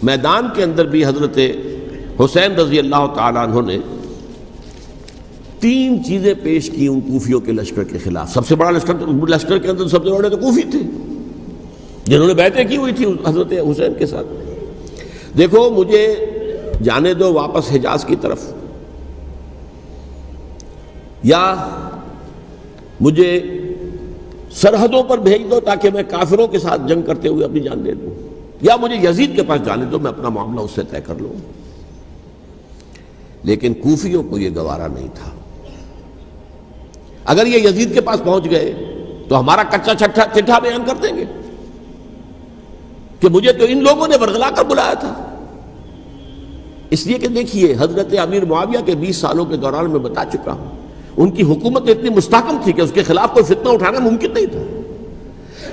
میدان کے اندر بھی حضرت حسین رضی اللہ تعالیٰ عنہ نے 3 چیزیں پیش کی ان کوفیوں کے لشکر کے خلاف۔ سب سے بڑا لشکر کے اندر سب سے بڑے تو کوفی تھے جنہوں نے بیعتیں کی ہوئی تھی حضرت حسین کے ساتھ۔ دیکھو مجھے جانے دو واپس حجاز کی طرف، یا مجھے سرحدوں پر بھیج دو تاکہ میں کافروں کے ساتھ جنگ کرتے ہوئے اپنی جان دے دوں، یا مجھے یزید کے پاس جانے دو، میں اپنا معاملہ اس سے طے کر لوں۔ لیکن کوفیوں کو یہ گوارا نہیں تھا۔ اگر یہ یزید کے پاس پہنچ گئے تو ہمارا کچا چٹھا بیان کر دیں گے کہ مجھے تو ان لوگوں نے ورغلا کر بلایا تھا۔ اس لیے کہ دیکھیے حضرت امیر معاویہ کے 20 سالوں کے دوران میں بتا چکا ہوں، ان کی حکومت اتنی مستحکم تھی کہ اس کے خلاف کوئی فتنہ اٹھانا ممکن نہیں تھا۔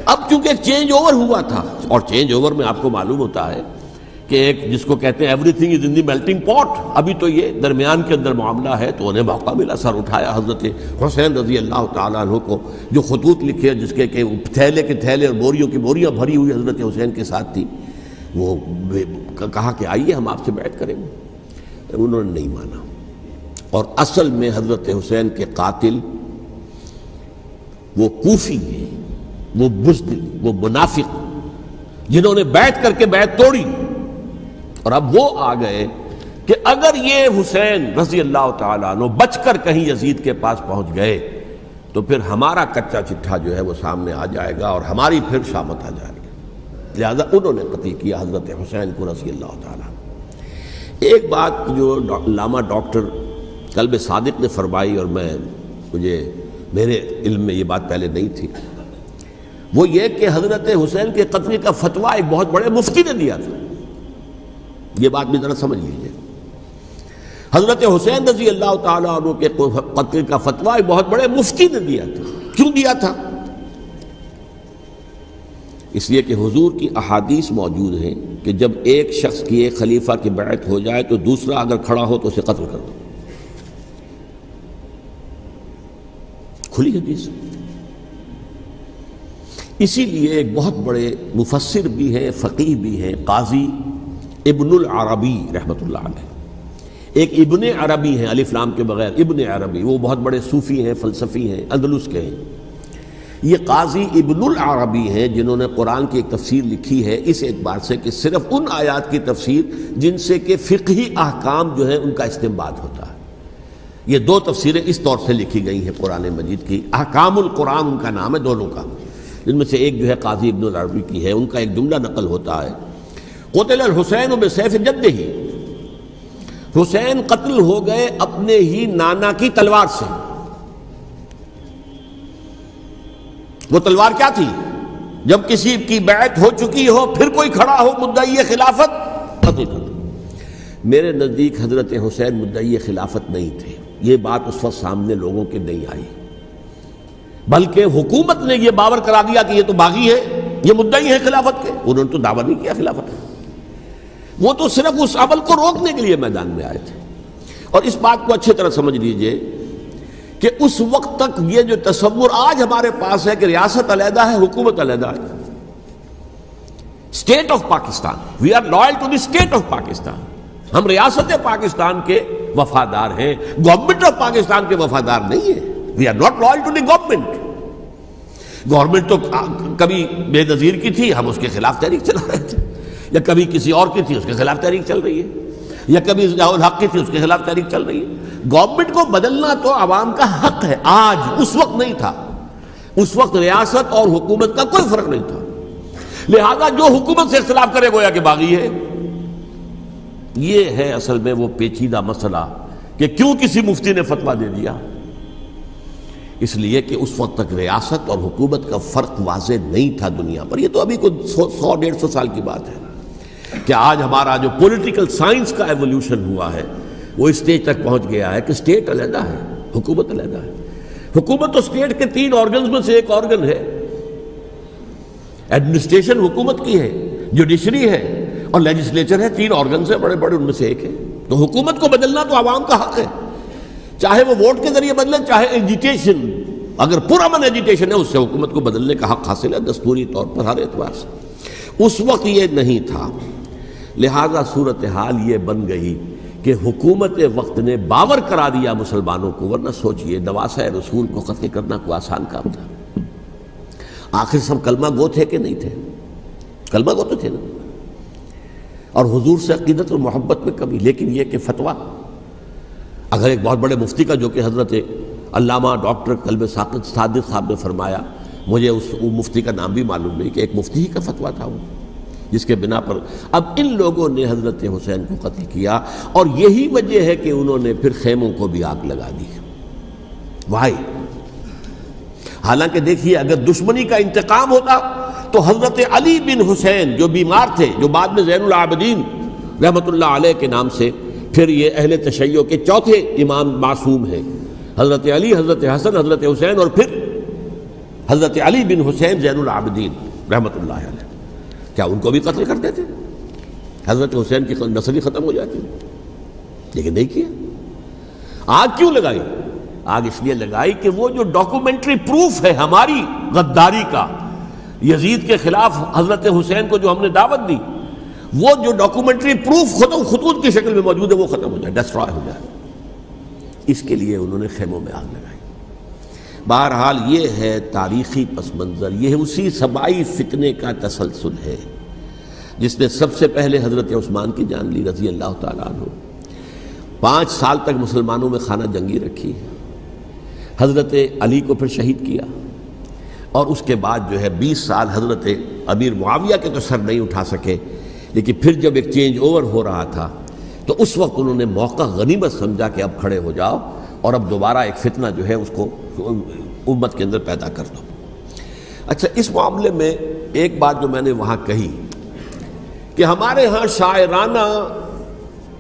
اب چونکہ ایک چینج اوور ہوا تھا، اور چینج اوور میں آپ کو معلوم ہوتا ہے کہ ایک جس کو کہتے ہیں every thing is in the melting پاٹ، ابھی تو یہ درمیان کے اندر معاملہ ہے، تو انہیں موقع ملا، سر اٹھایا حضرت حسین رضی اللہ تعالیٰ عنہ کو، جو خطوط لکھے جس کے کہ تھیلے کے تھیلے اور بوریوں کی بوریاں بھری ہوئی حضرت حسین کے ساتھ تھی، وہ کہا کہ آئیے ہم آپ سے بیعت کریں گے۔ انہوں نے نہیں مانا، اور اصل میں حضرت حسین کے قاتل وہ کوفی ہیں، وہ بزدل، وہ منافق جنہوں نے بیعت کر کے بیعت توڑی، اور اب وہ آ گئے کہ اگر یہ حسین رضی اللہ تعالیٰ عنہ بچ کر کہیں یزید کے پاس پہنچ گئے تو پھر ہمارا کچا چٹھا جو ہے وہ سامنے آ جائے گا اور ہماری پھر شامت آ جائے گی، لہذا انہوں نے قتل کیا حضرت حسین کو رضی اللہ تعالیٰ عنہ۔ ایک بات جو علامہ ڈاکٹر قلب صادق نے فرمائی، اور میرے علم میں یہ بات پہلے نہیں تھی، وہ یہ کہ حضرت حسین کے قتل کا فتویٰ ایک بہت بڑے مفتی نے دیا تھا۔ یہ بات بھی ذرا سمجھ لیجیے، حضرت حسین رضی اللہ تعالیٰ عنہ کے قتل کا فتویٰ ایک بہت بڑے مفتی نے دیا تھا۔ کیوں دیا تھا؟ اس لیے کہ حضور کی احادیث موجود ہیں کہ جب ایک شخص کی ایک خلیفہ کی بیعت ہو جائے تو دوسرا اگر کھڑا ہو تو اسے قتل کر دو، کھلی حدیث۔ اسی لیے ایک بہت بڑے مفسر بھی ہیں، فقیہ بھی ہیں، قاضی ابن العربی رحمۃ اللہ علیہ، ایک ابن عربی ہیں الف لام کے بغیر، ابن عربی، وہ بہت بڑے صوفی ہیں، فلسفی ہیں، اندلس کے ہیں۔ یہ قاضی ابن العربی ہیں جنہوں نے قرآن کی ایک تفسیر لکھی ہے اس اعتبار سے کہ صرف ان آیات کی تفسیر جن سے کہ فقہی احکام جو ہیں ان کا استنباط ہوتا ہے۔ یہ دو تفسیریں اس طور سے لکھی گئی ہیں قرآن مجید کی، احکام القرآن ان کا نام ہے دونوں کا، جن میں سے ایک جو ہے قاضی ابن العربی کی ہے۔ ان کا ایک جملہ نقل ہوتا ہے، قتل الحسین بسیف جدہ، حسین قتل ہو گئے اپنے ہی نانا کی تلوار سے۔ وہ تلوار کیا تھی؟ جب کسی کی بیعت ہو چکی ہو پھر کوئی کھڑا ہو مدعی خلافت، قتل کر دو۔ میرے نزدیک حضرت حسین مدعی خلافت نہیں تھے، یہ بات اس وقت سامنے لوگوں کے نہیں آئی، بلکہ حکومت نے یہ باور کرا دیا کہ یہ تو باغی ہے، یہ مدعی ہے خلافت کے۔ انہوں نے تو دعویٰ نہیں کیا خلافت کا، وہ تو صرف اس عمل کو روکنے کے لیے میدان میں آئے تھے۔ اور اس بات کو اچھی طرح سمجھ لیجئے کہ اس وقت تک یہ جو تصور آج ہمارے پاس ہے کہ ریاست علیحدہ ہے، حکومت علیحدہ ہے، state of Pakistan, we are loyal to the state of Pakistan, ہم ریاست پاکستان کے وفادار ہیں، گورنمنٹ آف پاکستان کے وفادار نہیں ہیں، we are not loyal to the government. Government تو کبھی بے نظیر کی تھی، ہم اس کے خلاف تحریک چلا رہے تھے، یا کبھی کسی اور کی تھی اس کے خلاف تحریک چل رہی ہے، یا کبھی ضیاء الحق کی تھی اس کے خلاف تحریک چل رہی ہے۔ گورنمنٹ کو بدلنا تو عوام کا حق ہے، آج، اس وقت نہیں تھا۔ اس وقت ریاست اور حکومت کا کوئی فرق نہیں تھا، لہذا جو حکومت سے اختلاف کرے گویا کہ باغی ہے۔ یہ ہے اصل میں وہ پیچیدہ مسئلہ کہ کیوں کسی مفتی نے فتویٰ دے دیا، اس لیے کہ اس وقت تک ریاست اور حکومت کا فرق واضح نہیں تھا دنیا پر۔ یہ تو ابھی کوئی 100-150 سال کی بات ہے کہ آج ہمارا جو پولیٹیکل سائنس کا ایولیوشن ہوا ہے وہ اسٹیج تک پہنچ گیا ہے کہ اسٹیٹ علیحدہ ہے، حکومت علیحدہ ہے۔ حکومت تو اسٹیٹ کے 3 آرگنز میں سے ایک آرگن ہے، ایڈمنسٹریشن حکومت کی ہے، جوڈیشری ہے اور لیجسلیچر ہے، 3 آرگنز ہیں بڑے بڑے، ان میں سے ایک ہے۔ تو حکومت کو بدلنا تو عوام کا حق ہے، چاہے وہ ووٹ کے ذریعے بدلیں، چاہے ایجیٹیشن، اگر پرامن ایجیٹیشن ہے اس سے حکومت کو بدلنے کا حق حاصل ہے دستوری طور پر ہر اعتبار سے۔ اس وقت یہ نہیں تھا، لہذا صورتحال یہ بن گئی کہ حکومت وقت نے باور کرا دیا مسلمانوں کو، ورنہ سوچئے نواسۂ رسول کو قتل کرنا کوئی آسان کام تھا؟ آخر سب کلمہ گو تھے کہ نہیں تھے؟ کلمہ گو تو تھے نا، اور حضور سے عقیدت اور محبت میں کمی، لیکن یہ کہ فتویٰ اگر ایک بہت بڑے مفتی کا، جو کہ حضرت علامہ ڈاکٹر قلب صادق صاحب نے فرمایا، مجھے اس مفتی کا نام بھی معلوم نہیں، کہ ایک مفتی ہی کا فتویٰ تھا وہ، جس کے بنا پر اب ان لوگوں نے حضرت حسین کو قتل کیا، اور یہی وجہ ہے کہ انہوں نے پھر خیموں کو بھی آگ لگا دی۔ وائی؟ حالانکہ دیکھیے اگر دشمنی کا انتقام ہوتا تو حضرت علی بن حسین جو بیمار تھے، جو بعد میں زین العابدین رحمۃ اللہ علیہ کے نام سے پھر یہ اہل تشیع کے چوتھے امام معصوم ہیں، حضرت علی، حضرت حسن، حضرت حسین، اور پھر حضرت علی بن حسین زین العابدین رحمۃ اللہ علیہ، کیا ان کو بھی قتل کر دیتے؟ حضرت حسین کی نسل ہی ختم ہو جاتی، لیکن نہیں کیا۔ آگ کیوں لگائی؟ آگ اس لیے لگائی کہ وہ جو ڈاکومنٹری پروف ہے ہماری غداری کا یزید کے خلاف حضرت حسین کو جو ہم نے دعوت دی، وہ جو ڈاکومنٹری پروف خطوط کی شکل میں موجود ہے وہ ختم ہو جائے، ڈسٹرائے ہو جائے۔ اس کے لیے انہوں نے خیموں میں آگ لگائی۔ بہرحال یہ ہے تاریخی پس منظر، یہ اسی سبائی فتنے کا تسلسل ہے جس نے سب سے پہلے حضرت عثمان کی جان لی رضی اللہ تعالیٰ عنہ، 5 سال تک مسلمانوں میں خانہ جنگی رکھی، حضرت علی کو پھر شہید کیا، اور اس کے بعد جو ہے 20 سال حضرت امیر معاویہ کے تو سر نہیں اٹھا سکے، لیکن پھر جب ایک چینج اوور ہو رہا تھا تو اس وقت انہوں نے موقع غنیمت سمجھا کہ اب کھڑے ہو جاؤ اور اب دوبارہ ایک فتنہ جو ہے اس کو امت کے اندر پیدا کر دو۔ اچھا، اس معاملے میں ایک بات جو میں نے وہاں کہی کہ ہمارے ہاں شاعرانہ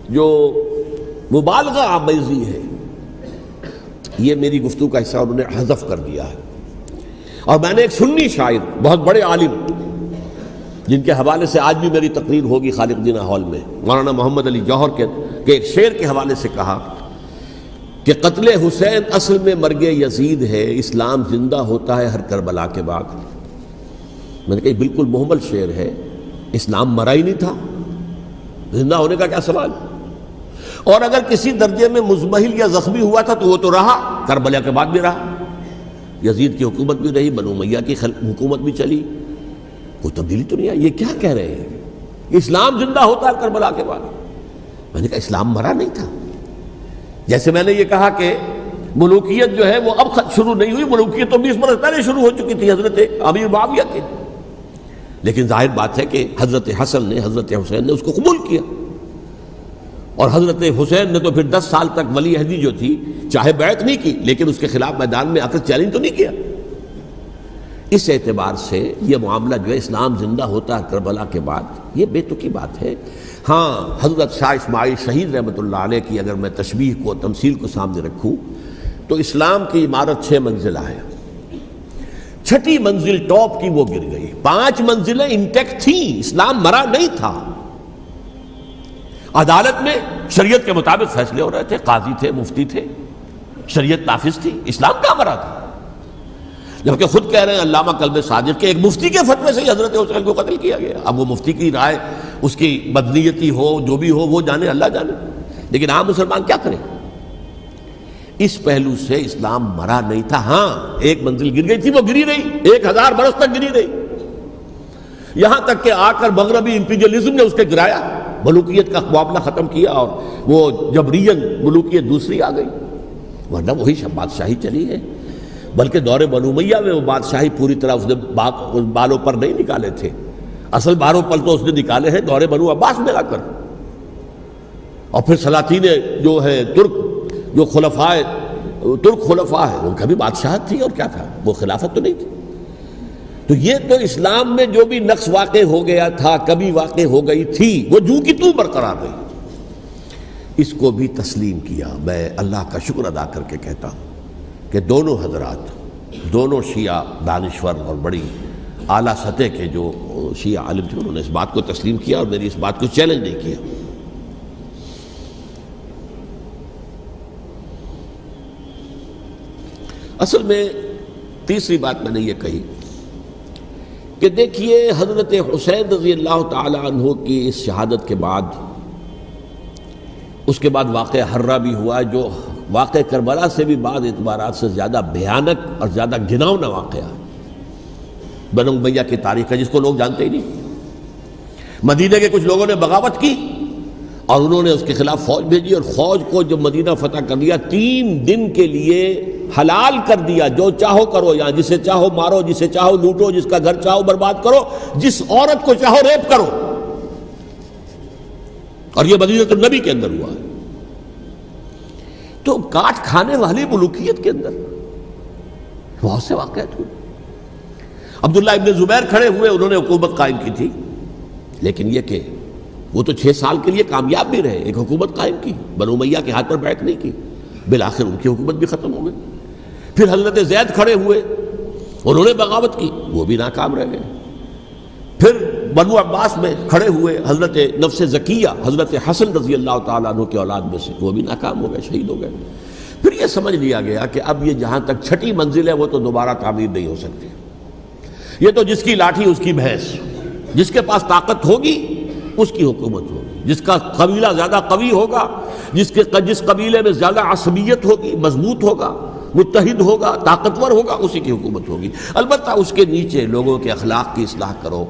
جو مبالغہ آمیزی ہے، یہ میری گفتگو کا حصہ انہوں نے حذف کر دیا ہے، اور میں نے ایک سنی شاعر بہت بڑے عالم جن کے حوالے سے آج بھی میری تقریر ہوگی خالق جناح ہال میں، مولانا محمد علی جوہر کے ایک شعر کے حوالے سے کہا کہ قتل حسین اصل میں مرگ یزید ہے، اسلام زندہ ہوتا ہے ہر کربلا کے بعد۔ میں نے کہا یہ بالکل محمل شعر ہے، اسلام مرا ہی نہیں تھا، زندہ ہونے کا کیا سوال؟ اور اگر کسی درجے میں مزمحل یا زخمی ہوا تھا تو وہ تو رہا، کربلا کے بعد بھی رہا، یزید کی حکومت بھی رہی، بنو امیہ کی حکومت بھی چلی، کوئی تبدیلی تو نہیں آئی۔ یہ کیا کہہ رہے ہیں کہ اسلام زندہ ہوتا ہے کربلا کے بعد؟ میں نے کہا اسلام مرا نہیں تھا۔ جیسے میں نے یہ کہا کہ ملوکیت جو ہے وہ اب شروع نہیں ہوئی، ملوکیت تو 20 برس پہلے شروع ہو چکی تھی حضرت امیر معاویہ کے، لیکن ظاہر بات ہے کہ حضرت حسن نے، حضرت حسین نے اس کو قبول کیا، اور حضرت حسین نے تو پھر 10 سال تک ولی عہدی جو تھی چاہے بیعت نہیں کی، لیکن اس کے خلاف میدان میں آ کر چیلنج تو نہیں کیا۔ اس اعتبار سے یہ معاملہ جو ہے اسلام زندہ ہوتا ہے کربلا کے بعد، یہ بے تکی بات ہے۔ ہاں، حضرت شاہ اسماعیل شہید رحمۃ اللہ علیہ کی اگر میں تشبیہ کو، تمثیل کو سامنے رکھوں تو اسلام کی عمارت 6 منزلہ ہے، 6ٹھی منزل ٹاپ کی وہ گر گئی، 5 منزلیں انٹیکٹ تھیں، اسلام مرا نہیں تھا۔ عدالت میں شریعت کے مطابق فیصلے ہو رہے تھے، قاضی تھے، مفتی تھے، شریعت نافذ تھی، اسلام کہاں مرا تھا؟ جبکہ خود کہہ رہے ہیں علامہ کلب صادق کے ایک مفتی کے فتوے سے حضرت حسین کو قتل کیا گیا۔ اب وہ مفتی کی رائے، اس کی بدنیتی ہو، جو بھی ہو، وہ جانے، اللہ جانے، لیکن عام مسلمان کیا کریں؟ اس پہلو سے اسلام مرا نہیں تھا۔ ہاں، ایک منزل گر گئی تھی، وہ گری رہی، 1000 برس تک گری رہی، یہاں تک کہ آ کر مغربی امپیریلزم نے اس کے گرایا، ملوکیت کا معاملہ ختم کیا، اور وہ جبرین ملوکیت دوسری آ گئی، ورنہ وہی بادشاہی چلی ہے۔ بلکہ دور بنو امیہ میں وہ بادشاہی پوری طرح اس نے بالوں پر نہیں نکالے تھے، اصل باروں پر تو اس نے نکالے ہیں دور بنو عباس میں آ کر، اور پھر سلاطین جو ہے ترک، جو ترک خلفاء ہیں، ان کا بھی بادشاہت تھی، اور کیا تھا، وہ خلافت تو نہیں تھی۔ تو یہ تو اسلام میں جو بھی نقص واقع ہو گیا تھا، کبھی واقع ہو گئی تھی، وہ جو کی تو برقرار رہی، اس کو بھی تسلیم کیا۔ میں اللہ کا شکر ادا کر کے کہتا ہوں کہ دونوں حضرات، دونوں شیعہ دانشور اور بڑی اعلیٰ سطح کے جو شیعہ عالم تھے، انہوں نے اس بات کو تسلیم کیا اور میری اس بات کو چیلنج نہیں کیا۔ اصل میں تیسری بات میں نے یہ کہی کہ دیکھیے حضرت حسین رضی اللہ تعالی عنہ کی اس شہادت کے بعد، اس کے بعد واقعہ حرہ بھی ہوا، جو واقعہ کربلا سے بھی بعض اعتبارات سے زیادہ بھیانک اور زیادہ گھناؤنا واقعہ ہے، بنو امیہ کی تاریخ ہے جس کو لوگ جانتے ہی نہیں۔ مدینہ کے کچھ لوگوں نے بغاوت کی اور انہوں نے اس کے خلاف فوج بھیجی، اور فوج کو جب مدینہ فتح کر لیا 3 دن کے لیے حلال کر دیا، جو چاہو کرو، یہاں جسے چاہو مارو، جسے چاہو لوٹو، جس کا گھر چاہو برباد کرو، جس عورت کو چاہو ریپ کرو، اور یہ مدینہ النبی کے اندر ہوا ہے۔ تو کاٹ کھانے والی ملوکیت کے اندر بہت سے واقعات ہوئے۔ عبداللہ ابن زبیر کھڑے ہوئے، انہوں نے حکومت قائم کی تھی، لیکن یہ کہ وہ تو 6 سال کے لیے کامیاب بھی رہے، ایک حکومت قائم کی، بنو امیہ کے ہاتھ پر بیعت نہیں کی، بالآخر ان کی حکومت بھی ختم ہو گئی۔ پھر حضرت زید کھڑے ہوئے، انہوں نے بغاوت کی، وہ بھی ناکام رہ گئے۔ پھر بنو عباس میں کھڑے ہوئے حضرت نفس زکیہ، حضرت حسن رضی اللہ تعالیٰ عنہ کے اولاد میں سے، وہ بھی ناکام ہو گئے، شہید ہو گئے۔ پھر یہ سمجھ لیا گیا کہ اب یہ جہاں تک 6ٹھی منزل ہے وہ تو دوبارہ تعمیر نہیں ہو سکتی، یہ تو جس کی لاٹھی اس کی بھینس، جس کے پاس طاقت ہوگی اس کی حکومت ہوگی، جس کا قبیلہ زیادہ قوی ہوگا، جس قبیلے میں زیادہ عصبیت ہوگی، مضبوط ہوگا، متحد ہوگا، طاقتور ہوگا، اسی کی حکومت ہوگی۔ البتہ اس کے نیچے لوگوں کے اخلاق کی اصلاح کرو،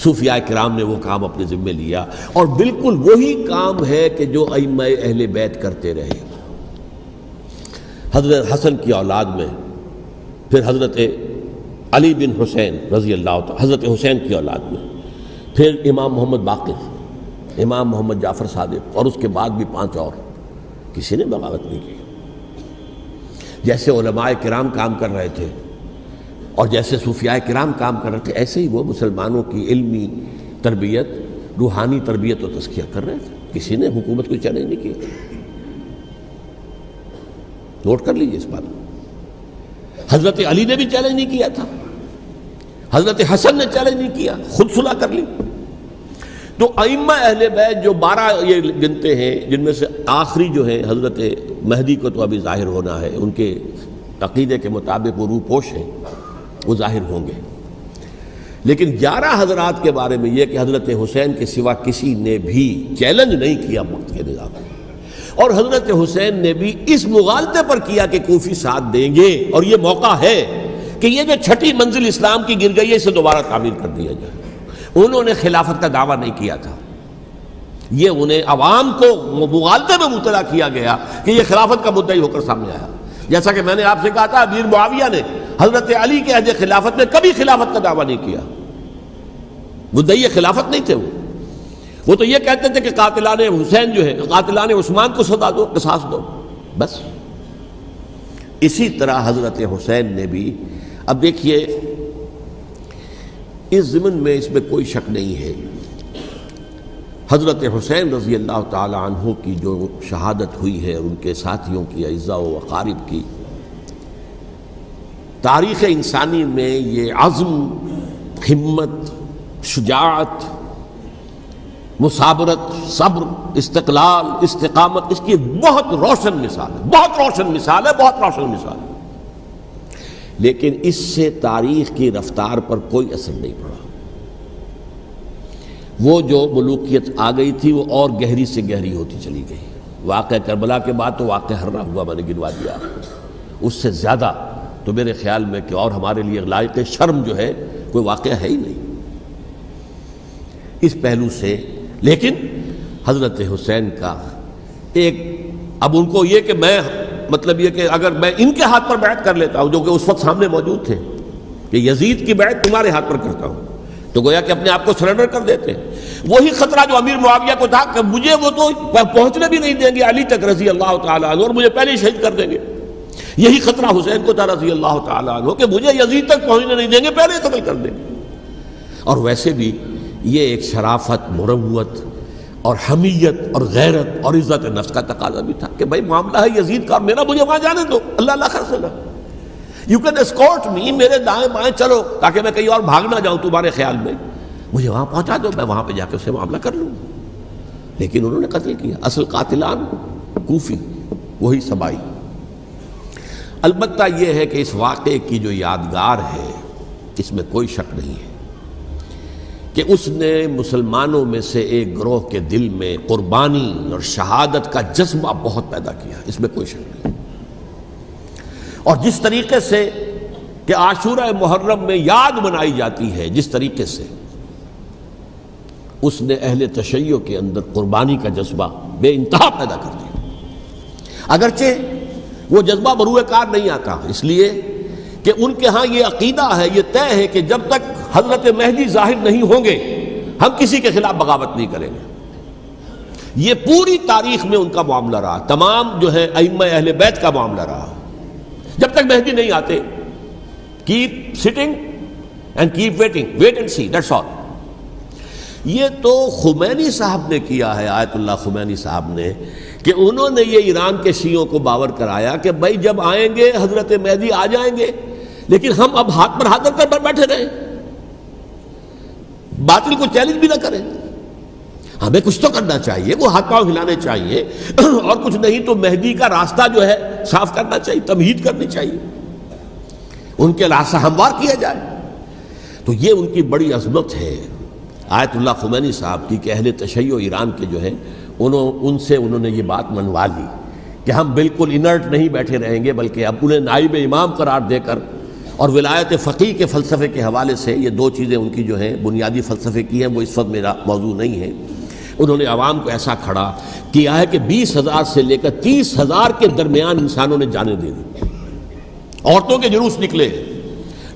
صوفیاء کرام نے وہ کام اپنے ذمے لیا، اور بالکل وہی کام ہے کہ جو ائمہ اہل بیت کرتے رہے۔ حضرت حسن کی اولاد میں پھر حضرت علی بن حسین رضی اللہ تعالی، حضرت حسین کی اولاد میں پھر امام محمد باقر، امام محمد جعفر صادق، اور اس کے بعد بھی 5 اور، کسی نے بغاوت نہیں کی۔ جیسے علماء کرام کام کر رہے تھے اور جیسے صوفیاء کرام کام کر رہے تھے، ایسے ہی وہ مسلمانوں کی علمی تربیت، روحانی تربیت و تزکیہ کر رہے تھے۔ کسی نے حکومت کو چیلنج نہیں کیا۔ نوٹ کر لیجیے اس بات کو۔ حضرت علی نے بھی چیلنج نہیں کیا تھا، حضرت حسن نے چیلنج نہیں کیا، خود صلح کر لی۔ تو ائمہ اہل بیت جو 12 یہ گنتے ہیں، جن میں سے آخری جو ہے حضرت مہدی کو تو ابھی ظاہر ہونا ہے، ان کے عقیدے کے مطابق وہ روح پوش ہیں، وہ ظاہر ہوں گے، لیکن 11 حضرات کے بارے میں یہ کہ حضرت حسین کے سوا کسی نے بھی چیلنج نہیں کیا وقت کے نظام میں، اور حضرت حسین نے بھی اس مغالطے پر کیا کہ کوفی ساتھ دیں گے، اور یہ موقع ہے کہ یہ جو 6ٹھی منزل اسلام کی گر گئی ہے اسے دوبارہ تعمیر کر دیا جائے۔ انہوں نے خلافت کا دعویٰ نہیں کیا تھا، یہ انہیں عوام کو مغالطے میں مبتلا کیا گیا کہ یہ خلافت کا مدعی ہو کر سامنے آیا۔ جیسا کہ میں نے آپ سے کہا تھا، امیر معاویہ نے حضرت علی کے عہد خلافت میں کبھی خلافت کا دعویٰ نہیں کیا، مدعی خلافت نہیں تھے وہ تو یہ کہتے تھے کہ قاتلان حسین جو ہے، قاتلان عثمان کو سزا دو، قصاص دو، بس۔ اسی طرح حضرت حسین نے بھی، اب دیکھیے اس ضمن میں اس میں کوئی شک نہیں ہے، حضرت حسین رضی اللہ تعالی عنہ کی جو شہادت ہوئی ہے اور ان کے ساتھیوں کی، اعزاء و اقارب کی، تاریخ انسانی میں یہ عزم، ہمت، شجاعت، مثابرت، صبر، استقلال، استقامت، اس کی بہت روشن مثال ہے، بہت روشن مثال ہے، بہت روشن مثال ہے۔ لیکن اس سے تاریخ کی رفتار پر کوئی اثر نہیں پڑا۔ وہ جو ملوکیت آ گئی تھی وہ اور گہری سے گہری ہوتی چلی گئی۔ واقعہ کربلا کے بعد تو واقعہ ہررا ہوا میں نے گنوا دیا، اس سے زیادہ تو میرے خیال میں کہ اور ہمارے لیے لائق شرم جو ہے کوئی واقعہ ہے ہی نہیں اس پہلو سے۔ لیکن حضرت حسین کا ایک، اب ان کو یہ کہ میں مطلب یہ کہ اگر میں ان کے ہاتھ پر بیعت کر لیتا ہوں، جو کہ اس وقت سامنے موجود تھے، کہ یزید کی بیعت تمہارے ہاتھ پر کرتا ہوں، تو گویا کہ اپنے آپ کو سرنڈر کر دیتے۔ وہی خطرہ جو امیر معاویہ کو تھا کہ مجھے وہ تو پہنچنے بھی نہیں دیں گے علی تک رضی اللہ تعالیٰ عنہ، اور مجھے پہلے ہی شہید کر دیں گے، یہی خطرہ حسین کو تھا رضی اللہ تعالیٰ عنہ کہ مجھے یزید تک پہنچنے نہیں دیں گے، پہلے ہی قتل کر دیں گے۔ اور ویسے بھی یہ ایک شرافت، مروت اور حمیت اور غیرت اور عزت نفس کا تقاضا بھی تھا کہ بھائی معاملہ ہے یزید کا، میرا مجھے وہاں جانے دو، اللہ اللہ خیر سے نہ، یو کین اسکورٹ می، میرے دائیں بائیں چلو تاکہ میں کہیں اور بھاگ نہ جاؤں تمہارے خیال میں، مجھے وہاں پہنچا دو، میں وہاں پہ جا کے اسے معاملہ کر لوں۔ لیکن انہوں نے قتل کیا، اصل قاتلان کوفی، وہی سبائی۔ البتہ یہ ہے کہ اس واقعے کی جو یادگار ہے اس میں کوئی شک نہیں ہے کہ اس نے مسلمانوں میں سے ایک گروہ کے دل میں قربانی اور شہادت کا جذبہ بہت پیدا کیا، اس میں کوئی شک نہیں۔ اور جس طریقے سے کہ عاشورہ محرم میں یاد منائی جاتی ہے، جس طریقے سے اس نے اہل تشیع کے اندر قربانی کا جذبہ بے انتہا پیدا کر دیا، اگرچہ وہ جذبہ بروئے کار نہیں آتا، اس لیے کہ ان کے ہاں یہ عقیدہ ہے، یہ طے ہے کہ جب تک حضرت مہدی ظاہر نہیں ہوں گے ہم کسی کے خلاف بغاوت نہیں کریں گے۔ یہ پوری تاریخ میں ان کا معاملہ رہا، تمام جو ہے ائمہ اہل بیت کا معاملہ رہا، جب تک مہدی نہیں آتے keep sitting and keep waiting, wait and see, that's all. یہ تو خمینی صاحب نے کیا ہے، آیت اللہ خمینی صاحب نے، کہ انہوں نے یہ ایران کے شیعوں کو باور کرایا کہ بھائی جب آئیں گے حضرت مہدی آ جائیں گے، لیکن ہم اب ہاتھ پر ہاتھ رکھ کر بیٹھے رہیں، باطل کو چیلنج بھی نہ کریں، ہمیں کچھ تو کرنا چاہیے، وہ ہاتھ پاؤں ہلانے چاہیے، اور کچھ نہیں تو مہدی کا راستہ جو ہے صاف کرنا چاہیے، تمہید کرنی چاہیے، ان کے راستہ ہموار کیا جائے۔ تو یہ ان کی بڑی عظمت ہے آیت اللہ خمینی صاحب کی کہ اہل تشیع ایران کے جو ہے ان سے انہوں نے یہ بات منوا لی کہ ہم بالکل انرٹ نہیں بیٹھے رہیں گے، بلکہ اب انہیں نائب امام قرار دے کر اور ولایت فقیہ کے فلسفے کے حوالے سے یہ دو چیزیں ان کی جو ہیں بنیادی فلسفے کی ہیں، وہ اس وقت میرا موضوع نہیں ہے۔ انہوں نے عوام کو ایسا کھڑا کیا ہے کہ 20,000 سے لے کر 30,000 کے درمیان انسانوں نے جانیں دے دی، عورتوں کے جلوس نکلے،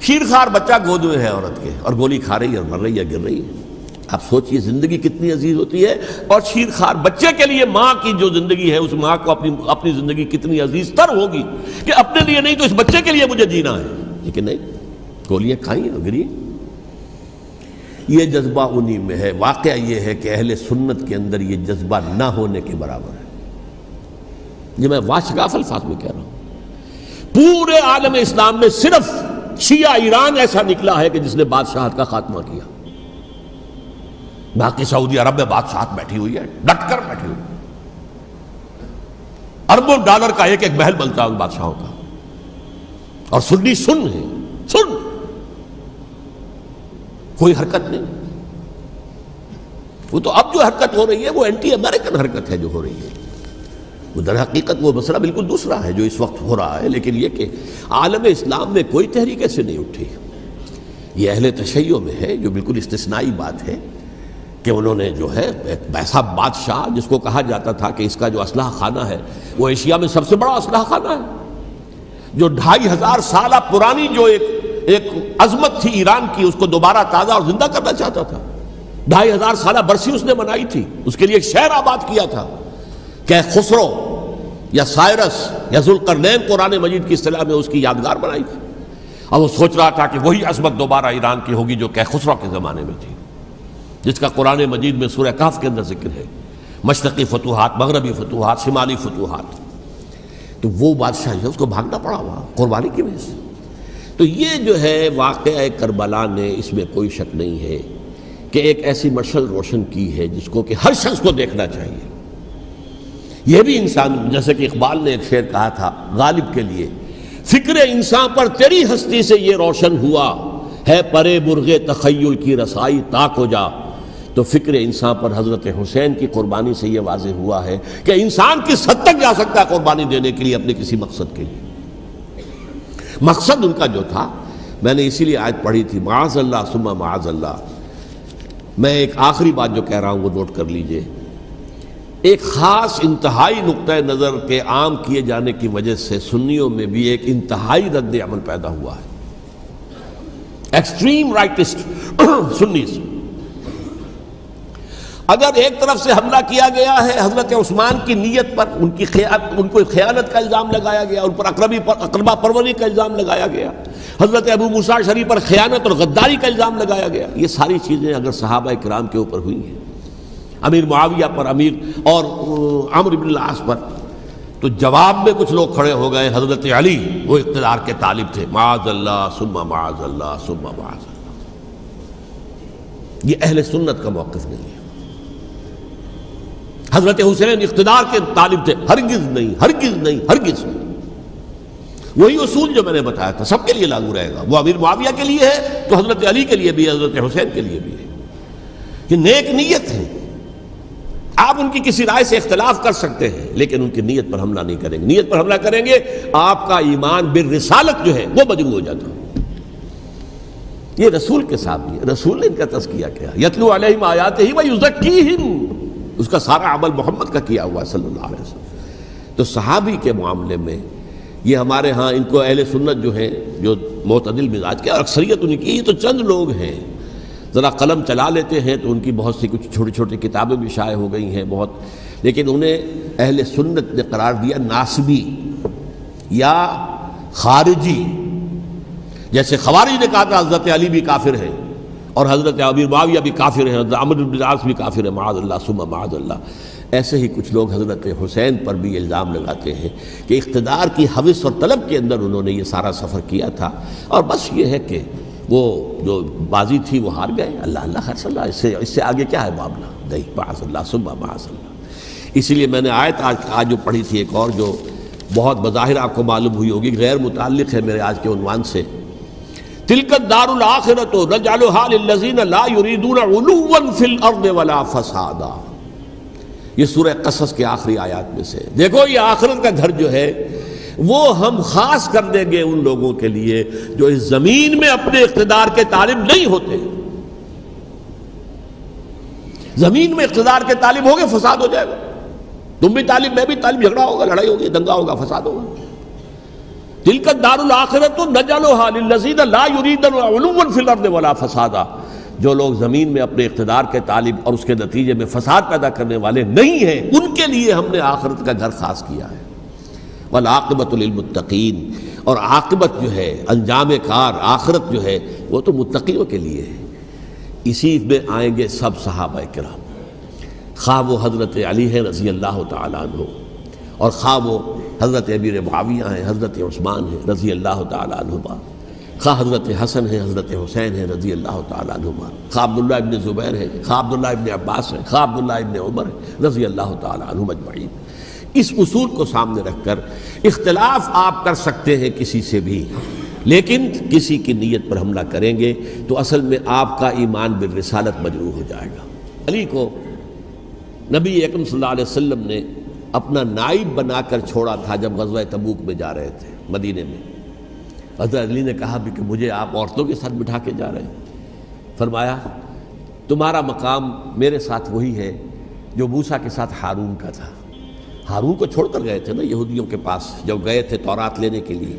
شیرخوار بچہ گود میں ہے عورت کے اور گولی کھا رہی ہے اور مر رہی ہے، گر رہی ہے۔ آپ سوچئے زندگی کتنی عزیز ہوتی ہے، اور شیرخوار بچے کے لیے ماں کی جو زندگی ہے، اس ماں کو اپنی زندگی کتنی عزیز تر ہوگی کہ اپنے لیے نہیں تو اس بچے کے لیے مجھے جینا ہے، لیکن نہیں، گولیاں کھائیں اور گری۔ یہ جذبہ انہی میں ہے۔ واقعہ یہ ہے کہ اہل سنت کے اندر یہ جذبہ نہ ہونے کے برابر ہے۔ یہ میں واشگاف الفاظ میں کہہ رہا ہوں۔ پورے عالم اسلام میں صرف شیعہ ایران ایسا نکلا ہے کہ جس نے بادشاہت کا خاتمہ کیا، باقی سعودی عرب میں بادشاہت بیٹھی ہوئی ہے، ڈٹ کر بیٹھی ہوئی، اربوں ڈالر کا ایک ایک محل بنتا ہے ان بادشاہوں کا، اور سنی سن ہے، سن، کوئی حرکت نہیں۔ وہ تو اب جو حرکت ہو رہی ہے وہ اینٹی امریکن حرکت ہے جو ہو رہی ہے، وہ در حقیقت وہ مسئلہ بالکل دوسرا ہے جو اس وقت ہو رہا ہے۔ لیکن یہ کہ عالم اسلام میں کوئی تحریک ایسے نہیں اٹھی، یہ اہل تشیع میں ہے، جو بالکل استثنائی بات ہے کہ انہوں نے جو ہے ایک ایسا بادشاہ جس کو کہا جاتا تھا کہ اس کا جو اسلحہ خانہ ہے وہ ایشیا میں سب سے بڑا اسلحہ خانہ ہے، جو 2500 سالہ پرانی جو ایک عظمت تھی ایران کی، اس کو دوبارہ تازہ اور زندہ کرنا چاہتا تھا۔ 2500 سالہ برسی اس نے منائی تھی، اس کے لیے ایک شہر آباد کیا تھا کہ خسرو یا سائرس یا ذوالقرنین قرآن مجید کی اصطلاح میں اس کی یادگار بنائی تھی، اور وہ سوچ رہا تھا کہ وہی عظمت دوبارہ ایران کی ہوگی جو کہ خسرو کے زمانے میں تھی، جس کا قرآن مجید میں سورہ کہف کے اندر ذکر ہے، مشرقی فتوحات، مغربی فتوحات، شمالی فتوحات۔ تو وہ بادشاہ ہے، اس کو بھاگنا پڑا ہوا قربانی کی وجہ سے۔ تو یہ جو ہے واقعہ کربلا نے، اس میں کوئی شک نہیں ہے کہ ایک ایسی مشعل روشن کی ہے جس کو کہ ہر شخص کو دیکھنا چاہیے۔ یہ بھی انسان، جیسے کہ اقبال نے ایک شعر کہا تھا غالب کے لیے، فکر انسان پر تیری ہستی سے یہ روشن ہوا ہے، پرے برغ تخیل کی رسائی تاک ہو جا۔ تو فکر انسان پر حضرت حسین کی قربانی سے یہ واضح ہوا ہے کہ انسان کس حد تک جا سکتا ہے قربانی دینے کے لیے اپنے کسی مقصد کے لیے۔ مقصد ان کا جو تھا، میں نے اسی لیے آیت پڑھی تھی، معاذ اللہ ثم معاذ اللہ۔ میں ایک آخری بات جو کہہ رہا ہوں وہ نوٹ کر لیجئے، ایک خاص انتہائی نقطۂ نظر کے عام کیے جانے کی وجہ سے سنیوں میں بھی ایک انتہائی رد عمل پیدا ہوا ہے، ایکسٹریم رائٹسٹ سنیز۔ اگر ایک طرف سے حملہ کیا گیا ہے حضرت عثمان کی نیت پر، ان کو خیانت کا الزام لگایا گیا، ان پر اقربا پروری کا الزام لگایا گیا، حضرت ابو موسیٰ اشعری پر خیانت اور غداری کا الزام لگایا گیا، یہ ساری چیزیں اگر صحابہ کرام کے اوپر ہوئی ہیں، امیر معاویہ پر، امیر اور عمرو بن العاص پر، تو جواب میں کچھ لوگ کھڑے ہو گئے، حضرت علی وہ اقتدار کے طالب تھے، معاذ اللہ ثم معاذ اللہ ثم معاذ اللہ۔ یہ اہل سنت کا موقف نہیں ہے۔ حضرت حسین اقتدار کے طالب تھے، ہرگز نہیں، ہرگز نہیں، ہرگز نہیں۔ وہی اصول جو میں نے بتایا تھا سب کے لیے لاگو رہے گا، وہ امیر معاویہ کے لیے ہے تو حضرت علی کے لیے بھی، حضرت حسین کے لیے بھی ہے۔ یہ نیک نیت ہے، آپ ان کی کسی رائے سے اختلاف کر سکتے ہیں لیکن ان کی نیت پر حملہ نہیں کریں گے۔ نیت پر حملہ کریں گے آپ کا ایمان بالرسالت جو ہے وہ مجروح ہو جاتا ہے۔ یہ رسول کے ساتھ بھی ہے، رسول نے ان کا تزکیہ کیا، یتلو علیہم آیاتہ ویزکیہم، اس کا سارا عمل محمد کا کیا ہوا صلی اللہ علیہ وسلم۔ تو صحابی کے معاملے میں یہ ہمارے ہاں ان کو اہل سنت جو ہیں، جو معتدل مزاج کے، اور اکثریت ان کی، یہ تو چند لوگ ہیں، ذرا قلم چلا لیتے ہیں تو ان کی بہت سی کچھ چھوٹی چھوٹی کتابیں بھی شائع ہو گئی ہیں بہت، لیکن انہیں اہل سنت نے قرار دیا ناسبی یا خارجی۔ جیسے خوارج نے کہا تھا حضرت علی بھی کافر ہیں اور حضرت امیر معاویہ بھی کافر ہیں، حضرت عمرو بن العاص بھی کافر ہیں، معاذ اللہ ثم معاذ اللہ۔ ایسے ہی کچھ لوگ حضرت حسین پر بھی الزام لگاتے ہیں کہ اقتدار کی ہوس اور طلب کے اندر انہوں نے یہ سارا سفر کیا تھا، اور بس یہ ہے کہ وہ جو بازی تھی وہ ہار گئے۔ اللہ اللہ خیر صلی اللہ، اس سے آگے کیا ہے معاملہ؟ نہیں، معاذ اللہ ثم معاذ اللہ۔ اسی لیے میں نے آیت آج جو پڑھی تھی ایک اور جو بہت بظاہر آپ کو معلوم ہوئی ہوگی، غیر متعلق ہے میرے آج کے عنوان سے، تلک الدار الآخرۃ نجعلھا للذین لا یریدون علوا فی الارض ولا فسادا۔ یہ سورہ قصص کے آخری آیات میں سے، دیکھو یہ آخرت کا گھر جو ہے وہ ہم خاص کر دیں گے ان لوگوں کے لیے جو اس زمین میں اپنے اقتدار کے طالب نہیں ہوتے. زمین میں اقتدار کے طالب ہوگے فساد ہو جائے گا. تم بھی طالب میں بھی طالب, جھگڑا ہوگا, لڑائی ہوگی, دنگا ہوگا, فساد ہوگا. تلک الدار الآخرۃ نجعلھا للذین لا یریدون علوا فی الارض ولا فسادا. جو لوگ زمین میں اپنے اقتدار کے طالب اور اس کے نتیجے میں فساد پیدا کرنے والے نہیں ہیں, ان کے لیے ہم نے آخرت کا گھر خاص کیا ہے. والعاقبۃ للمتقین, اور عاقبت جو ہے, انجام کار, آخرت جو ہے وہ تو متقیوں کے لیے ہے. اسی میں آئیں گے سب صحابہ کرام, خواہ وہ حضرت علی ہے رضی اللہ تعالیٰ عنہ, اور خواہ وہ حضرت امیر معاویہ ہیں, حضرت عثمان ہیں رضی اللہ تعالیٰ عنہما, خواہ حضرت حسن ہیں, حضرت حسین ہیں رضی اللہ تعالیٰ عنہما, خواہ عبداللہ ابن زبیر ہیں, خواہ عبداللہ ابن عباس ہیں, خواہ عبداللہ ابن عمر ہیں رضی اللہ تعالیٰ عنہم اجمعین. اس اصول کو سامنے رکھ کر اختلاف آپ کر سکتے ہیں کسی سے بھی, لیکن کسی کی نیت پر حملہ کریں گے تو اصل میں آپ کا ایمان بالرسالت مجروح ہو جائے گا. علی کو نبی اکرم صلی اللہ علیہ وسلم نے اپنا نائب بنا کر چھوڑا تھا جب غزوہ تبوک میں جا رہے تھے مدینے میں. حضرت علی نے کہا بھی کہ مجھے آپ عورتوں کے ساتھ بٹھا کے جا رہے ہیں. فرمایا تمہارا مقام میرے ساتھ وہی ہے جو موسیٰ کے ساتھ ہارون کا تھا. ہارون کو چھوڑ کر گئے تھے نا یہودیوں کے پاس جب گئے تھے تورات لینے کے لیے,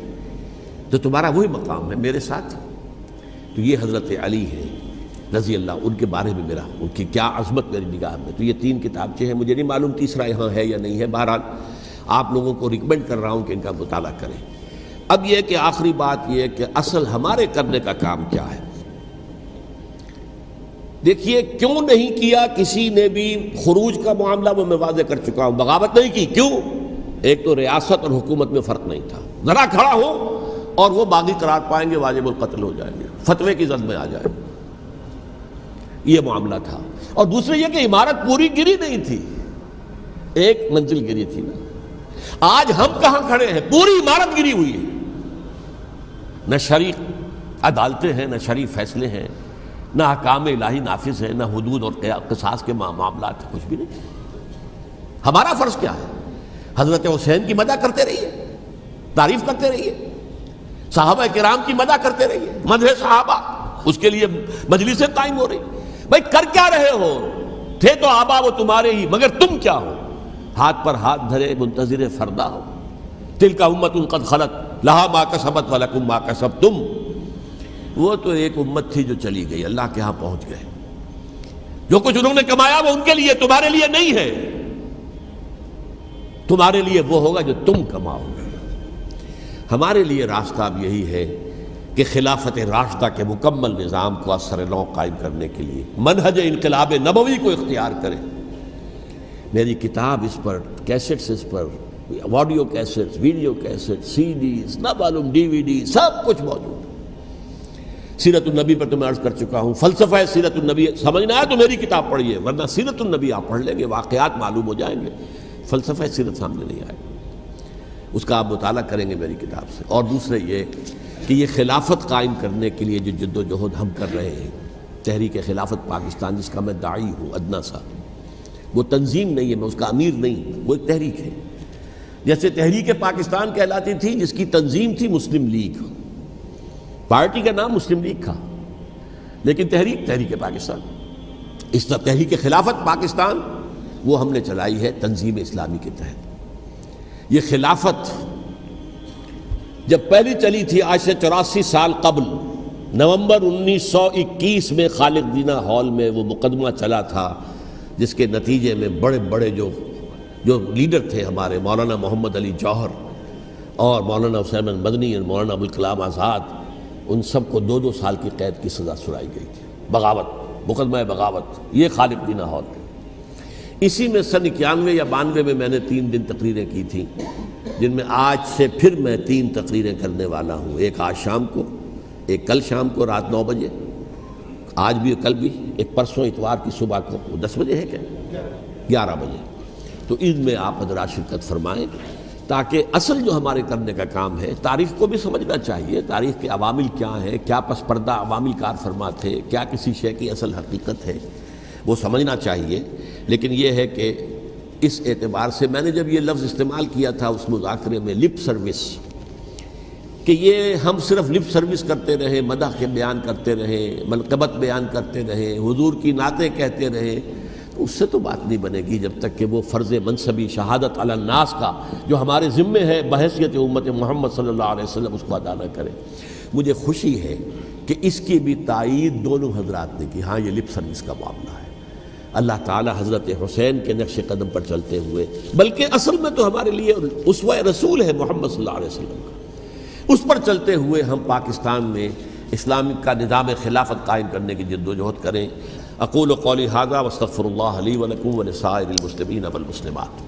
تو تمہارا وہی مقام ہے میرے ساتھ. تو یہ حضرت علی ہیں رضی اللہ, ان کے بارے میں میرا, ان کی کیا عظمت میری نگاہ میں. تو یہ 3 کتابچے ہیں, مجھے نہیں معلوم تیسرا یہاں ہے یا نہیں ہے. بہرحال آپ لوگوں کو ریکمینڈ کر رہا ہوں کہ ان کا مطالعہ کریں. اب یہ کہ آخری بات یہ کہ اصل ہمارے کرنے کا کام کیا ہے. دیکھیے کیوں نہیں کیا کسی نے بھی خروج کا معاملہ, وہ میں واضح کر چکا ہوں. بغاوت نہیں کی, کیوں؟ ایک تو ریاست اور حکومت میں فرق نہیں تھا. ذرا کھڑا ہو اور وہ باغی قرار پائیں گے, واجب القتل ہو جائیں گے, فتوے کی زد میں آ جائیں گے. یہ معاملہ تھا. اور دوسرے یہ کہ عمارت پوری گری نہیں تھی, ایک منزل گری تھی نا. آج ہم کہاں کھڑے ہیں؟ پوری عمارت گری ہوئی ہے. نہ شرعی عدالتیں ہیں, نہ شرعی فیصلے ہیں, نہ احکام الہی نافذ ہیں, نہ حدود اور قصاص کے معاملات, کچھ بھی نہیں. ہمارا فرض کیا ہے؟ حضرت حسین کی مدح کرتے رہیے, تعریف کرتے رہیے, صحابہ کرام کی مدح کرتے رہیے, مدح صحابہ, اس کے لیے مجلسیں قائم ہو رہی. بھائی کر کیا رہے ہو؟ تھے تو آبا وہ تمہارے ہی, مگر تم کیا ہو؟ ہاتھ پر ہاتھ دھرے منتظر فردا ہو. تلک امۃ قد خلت لہا ما کسبت ولکم ما کسبتم. وہ تو ایک امت تھی جو چلی گئی, اللہ کے ہاں پہنچ گئے. جو کچھ انہوں نے کمایا وہ ان کے لیے, تمہارے لیے نہیں ہے. تمہارے لیے وہ ہوگا جو تم کماؤ گے. ہمارے لیے راستہ اب یہی ہے کہ خلافت راشدہ کے مکمل نظام کو اثر نو قائم کرنے کے لیے منہج انقلاب نبوی کو اختیار کریں. میری کتاب اس پر, کیسٹس اس پر, آڈیو کیسٹس, ویڈیو کیسٹس, سی ڈیز, نہ معلوم ڈی وی ڈی, سب کچھ موجود. سیرت النبی پر تو میں عرض کر چکا ہوں, فلسفہ سیرت النبی سمجھنا ہے تو میری کتاب پڑھیے, ورنہ سیرت النبی آپ پڑھ لیں گے, واقعات معلوم ہو جائیں گے, فلسفہ سیرت سامنے نہیں آئے. اس کا آپ مطالعہ کریں گے میری کتاب سے. اور دوسرے یہ کہ یہ خلافت قائم کرنے کے لیے جو جد و جہد ہم کر رہے ہیں, تحریک خلافت پاکستان جس کا میں داعی ہوں ادنا سا, وہ تنظیم نہیں ہے, میں اس کا امیر نہیں, وہ ایک تحریک ہے. جیسے تحریک پاکستان کہلاتی تھی جس کی تنظیم تھی مسلم لیگ, پارٹی کا نام مسلم لیگ تھا, لیکن تحریک پاکستان. اس طرح تحریک خلافت پاکستان وہ ہم نے چلائی ہے تنظیم اسلامی کے تحت. یہ خلافت جب پہلی چلی تھی آج سے 84 سال قبل, نومبر 1921 میں خالد دینہ ہال میں وہ مقدمہ چلا تھا, جس کے نتیجے میں بڑے بڑے جو لیڈر تھے ہمارے, مولانا محمد علی جوہر اور مولانا حسین مدنی اور مولانا ابوالکلام آزاد, ان سب کو 2 سال کی قید کی سزا سنائی گئی تھی. بغاوت, مقدمہ بغاوت, یہ خالد دینہ ہال. اسی میں سن 91 یا 92 میں میں نے 3 دن تقریریں کی تھیں, جن میں آج سے پھر میں 3 تقریریں کرنے والا ہوں. ایک آج شام کو, ایک کل شام کو رات 9 بجے, آج بھی کل بھی, ایک پرسوں اتوار کی صبح کو 10 بجے ہے کیا 11 بجے. تو ان میں آپ حضرات شرکت فرمائیں, تاکہ اصل جو ہمارے کرنے کا کام ہے, تاریخ کو بھی سمجھنا چاہیے, تاریخ کے عوامل کیا ہیں, کیا پس پردہ عوامل کار فرما تھے, کیا کسی شے کی اصل حقیقت ہے, وہ سمجھنا چاہیے. لیکن یہ ہے کہ اس اعتبار سے میں نے جب یہ لفظ استعمال کیا تھا اس مذاکرے میں لپ سروس، کہ یہ ہم صرف لپ سروس کرتے رہیں، مدح کے بیان کرتے رہیں، منقبت بیان کرتے رہیں، حضور کی نعتیں کہتے رہیں، تو اس سے تو بات نہیں بنے گی جب تک کہ وہ فرض منصبی شہادت علی الناس کا جو ہمارے ذمے ہے بحیثیت امت محمد صلی اللہ علیہ وسلم اس کو ادا نہ کریں۔ مجھے خوشی ہے کہ اس کی بھی تائید دونوں حضرات نے کی، ہاں یہ لپ سروس کا معاملہ ہے۔ اللہ تعالی حضرت حسین کے نقش قدم پر چلتے ہوئے، بلکہ اصل میں تو ہمارے لیے اسوہ رسول ہے محمد صلی اللہ علیہ وسلم کا، اس پر چلتے ہوئے ہم پاکستان میں اسلام کا نظام خلافت قائم کرنے کی جد و جہد کریں۔ اقول قولی ھذا واستغفر اللہ لی ولکم ولسائر المسلمین والمسلمات۔